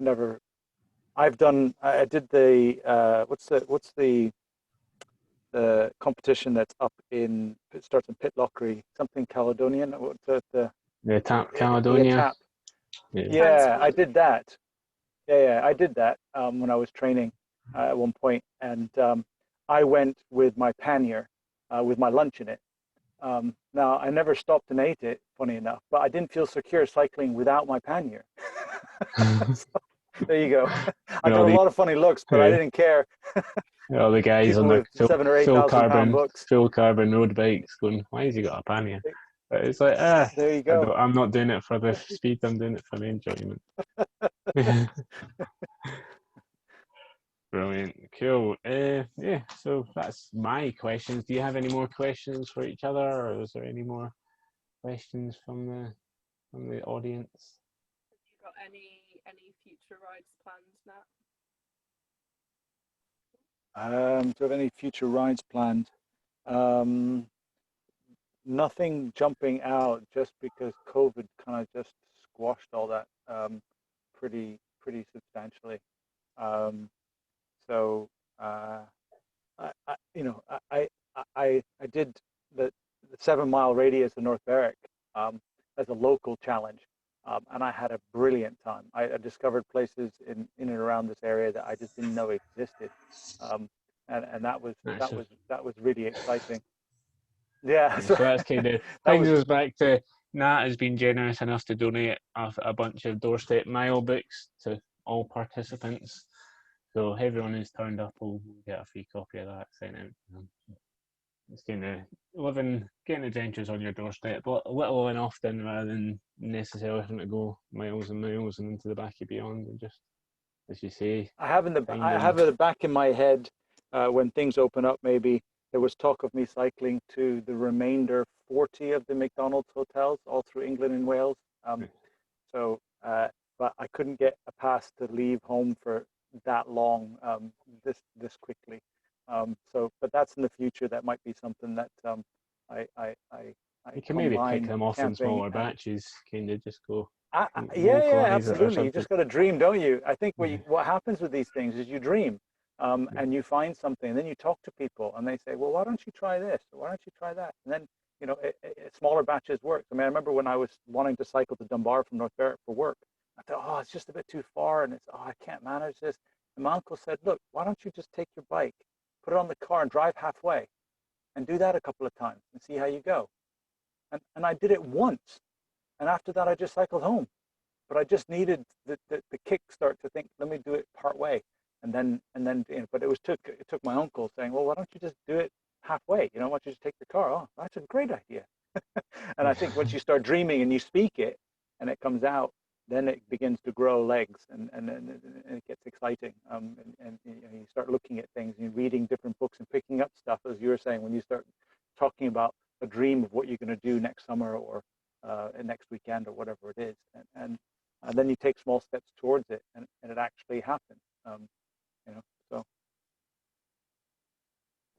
did the what's the competition that's up in, it starts in Pitlochry, something Caledonian. What's the
Tap
yeah,
Caledonia.
Tap.
Yeah.
Yeah, I did that. Yeah, I did that when I was training at one point, and I went with my pannier with my lunch in it. Now, I never stopped and ate it, funny enough, but I didn't feel secure cycling without my pannier. So, there you go. I got a lot of funny looks, but I didn't care.
All the guys
People
on their
with 7,000 or 8,000 pound books.
full carbon road bikes going, why has he got a pannier? But it's like,
There you go.
I'm not doing it for the speed, I'm doing it for the enjoyment. Brilliant, cool. Yeah, so that's my questions. Do you have any more questions for each other, or is there any more questions from the audience?
Have you got any future rides planned, Nat?
Do you have any future rides planned? Nothing jumping out, just because COVID kind of just squashed all that pretty substantially. So I did the 7 mile radius of North Berwick as a local challenge, and I had a brilliant time. I discovered places in and around this area that I just didn't know existed, and that was really exciting. Yeah,
So that's kind of
that
brings
was
us back to Nat has been generous enough to donate a bunch of doorstep mile books to all participants. So everyone who's turned up will get a free copy of that sent out. It's kind of getting adventures on your doorstep, but little and often, rather than necessarily having to go miles and miles and into the back of beyond, and just, as you say,
I have at the back in my head when things open up. Maybe there was talk of me cycling to the remainder 40 of the McDonald's hotels all through England and Wales. But I couldn't get a pass to leave home for that long this quickly. But that's in the future. That might be something that I
you can maybe pick them off in smaller batches, kind of just go. Yeah,
absolutely. You just got to dream, don't you? I think what happens with these things is you dream, and you find something, and then you talk to people, and they say, "Well, why don't you try this? Why don't you try that?" And then smaller batches work. I mean, I remember when I was wanting to cycle to Dunbar from North Berwick for work, I thought, "Oh, it's just a bit too far, and I can't manage this." And my uncle said, "Look, why don't you just take your bike, put it on the car, and drive halfway, and do that a couple of times, and see how you go." And I did it once. And after that, I just cycled home. But I just needed the kickstart to think, let me do it part way. And then, but it took my uncle saying, well, why don't you just do it halfway? Why don't you just take the car? Oh, that's a great idea. And I think once you start dreaming and you speak it and it comes out, then it begins to grow legs and it gets exciting. And you start looking at things and you're reading different books and picking up stuff, as you were saying, when you start talking about a dream of what you're going to do next summer or next weekend or whatever it is, and then you take small steps towards it, and it actually happens. So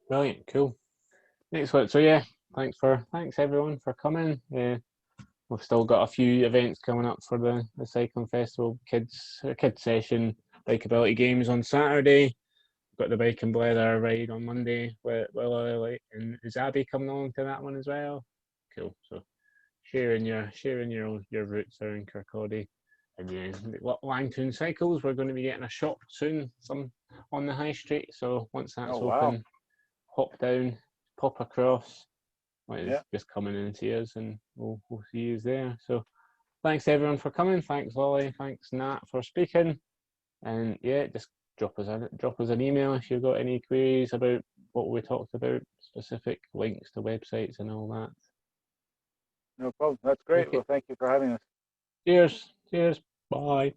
Brilliant, cool. Excellent. So yeah, thanks everyone for coming. We've still got a few events coming up for the cycling festival. Kids session, bikeability games on Saturday. Got the bike and blether ride on Monday. And is Abby coming along to that one as well? Cool. So sharing your roots there in Kirkcaldy. And yeah, Langtoon Cycles, we're going to be getting a shop soon, some on the high street. So once that's open, hop down, pop across. Just coming in and see us, and we'll see you there. So thanks everyone for coming. Thanks Lolly. Thanks Nat for speaking. And yeah, just drop us an email if you've got any queries about what we talked about, specific links to websites and all that.
No problem. That's great. Okay. Well, thank you for having us.
Cheers. Bye.